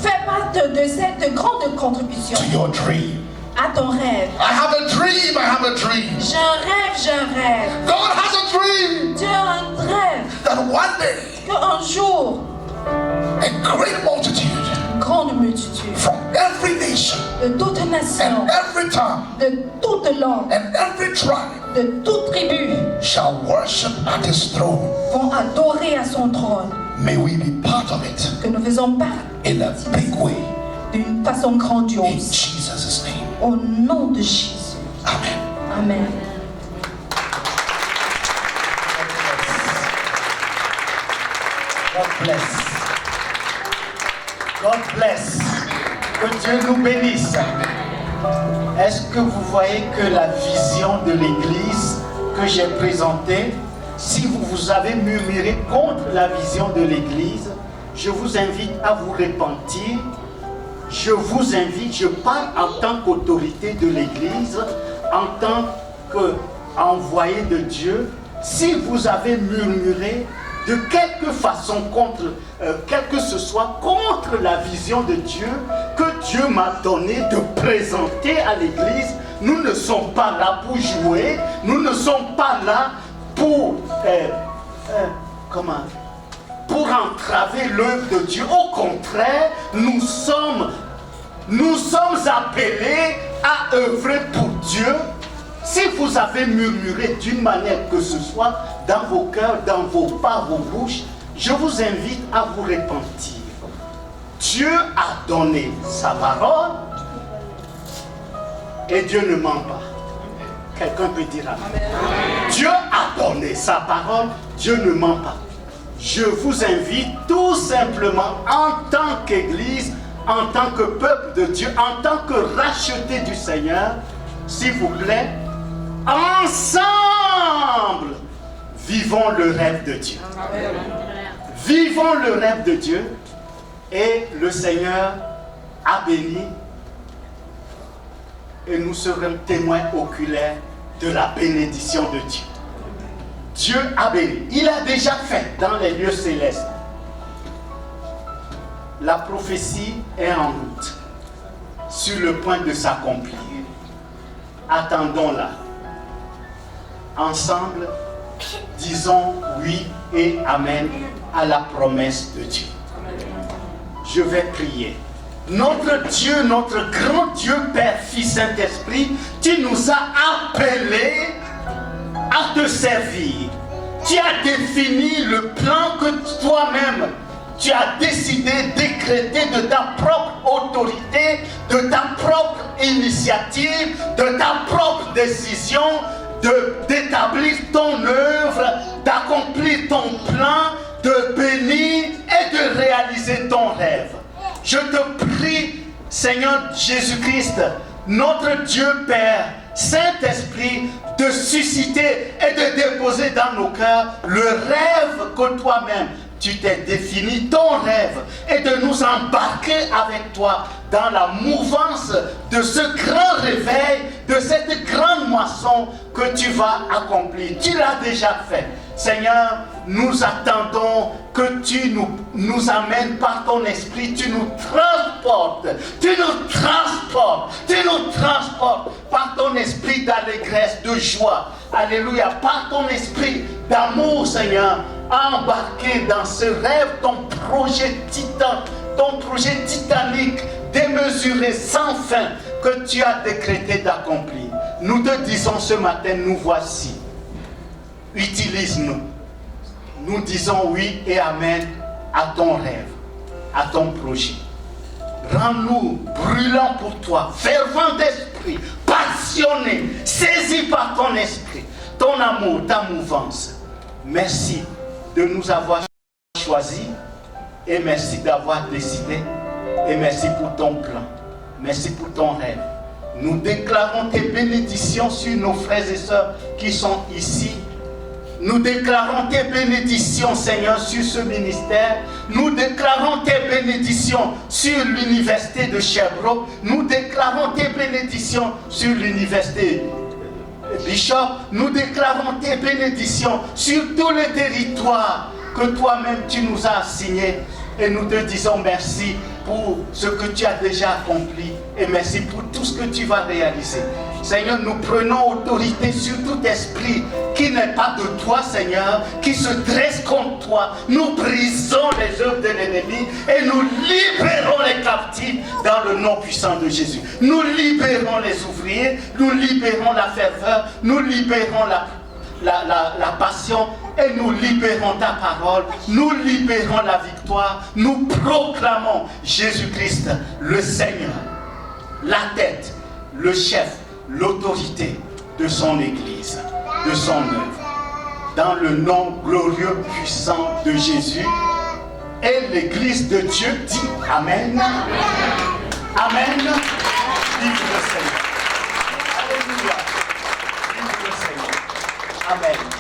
fait part de cette grande contribution to your dream. à ton rêve. I have a dream, I have a dream. J'ai un rêve, j'ai un rêve. God has a dream Dieu a un rêve that one day qu'un jour, a great multitude une grande multitude from every nation de toutes nations, and every tongue de toutes langues, and every tribe de toutes tribus shall worship at his throne. vont adorer à son trône. May we be part of it Que nous faisons part in a big way. d'une façon In grandiose. Jesus' name. Au nom de Jésus. Amen. Amen. God bless. God bless. Que Dieu nous bénisse. Est-ce que vous voyez que la vision de l'Église que j'ai présentée, si vous avez murmuré contre la vision de l'Église, je vous invite à vous repentir. Je vous invite, je parle en tant qu'autorité de l'Église, en tant qu'envoyé de Dieu. Si vous avez murmuré de quelque façon contre, quel que ce soit, contre la vision de Dieu que Dieu m'a donné de présenter à l'Église, nous ne sommes pas là pour jouer, nous ne sommes pas là pour pour entraver l'œuvre de Dieu. Au contraire, nous sommes appelés à œuvrer pour Dieu. Si vous avez murmuré d'une manière que ce soit, dans vos cœurs, dans par vos bouches, je vous invite à vous repentir. Dieu a donné sa parole et Dieu ne ment pas. Quelqu'un peut dire amen. Dieu a donné sa parole, Dieu ne ment pas. Je vous invite tout simplement en tant qu'Église, en tant que peuple de Dieu, en tant que racheté du Seigneur, s'il vous plaît, ensemble, vivons le rêve de Dieu. Vivons le rêve de Dieu et le Seigneur a béni et nous serons témoins oculaires de la bénédiction de Dieu. Dieu a béni. Il a déjà fait dans les lieux célestes. la prophétie est en route, sur le point de s'accomplir. Attendons-la. Ensemble, disons oui et amen à la promesse de Dieu. Je vais prier. Notre Dieu, notre grand Dieu, Père, Fils, Saint-Esprit, tu nous as appelés à te servir. Tu as défini le plan que toi-même, tu as décidé, décréter de ta propre autorité, de ta propre initiative, de ta propre décision, d'établir ton œuvre, d'accomplir ton plan, de bénir et de réaliser ton rêve. Je te prie, Seigneur Jésus-Christ, notre Dieu Père, Saint-Esprit, de susciter et de déposer dans nos cœurs le rêve que toi-même tu t'es défini, ton rêve, et de nous embarquer avec toi dans la mouvance de ce grand réveil, de cette grande moisson que tu vas accomplir. Tu l'as déjà fait. Seigneur, nous attendons que tu nous amènes par ton esprit, tu nous transportes par ton esprit d'allégresse, de joie. Alléluia, par ton esprit d'amour, Seigneur, embarqué dans ce rêve, ton projet titanique, démesuré, sans fin, que tu as décrété d'accomplir. Nous te disons ce matin, nous voici. Utilise-nous. Nous disons oui et amen à ton rêve, à ton projet. Rends-nous brûlants pour toi, fervents d'esprit, passionnés, saisis par ton esprit, ton amour, ta mouvance. Merci de nous avoir choisis et merci d'avoir décidé et merci pour ton plan, merci pour ton rêve. Nous déclarons tes bénédictions sur nos frères et sœurs qui sont ici. Nous déclarons tes bénédictions, Seigneur, sur ce ministère. Nous déclarons tes bénédictions sur l'université de Sherbrooke. Nous déclarons tes bénédictions sur l'université Bishop. Nous déclarons tes bénédictions sur tous les territoires que toi-même tu nous as assignés. Et nous te disons merci pour ce que tu as déjà accompli et merci pour tout ce que tu vas réaliser. Seigneur, nous prenons autorité sur tout esprit qui n'est pas de toi, Seigneur, qui se dresse contre toi. Nous brisons les œuvres de l'ennemi et nous libérons les captifs dans le nom puissant de Jésus. Nous libérons les ouvriers, nous libérons la ferveur, nous libérons la passion et nous libérons ta parole, nous libérons la victoire, nous proclamons Jésus-Christ, le Seigneur, la tête, le chef, l'autorité de son Église, de son œuvre. Dans le nom glorieux, puissant de Jésus, et l'Église de Dieu dit Amen. Amen. Vive le Seigneur. Alléluia. Vive le Seigneur. Amen.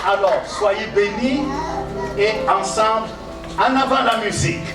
Alors, soyez bénis et ensemble, en avant la musique.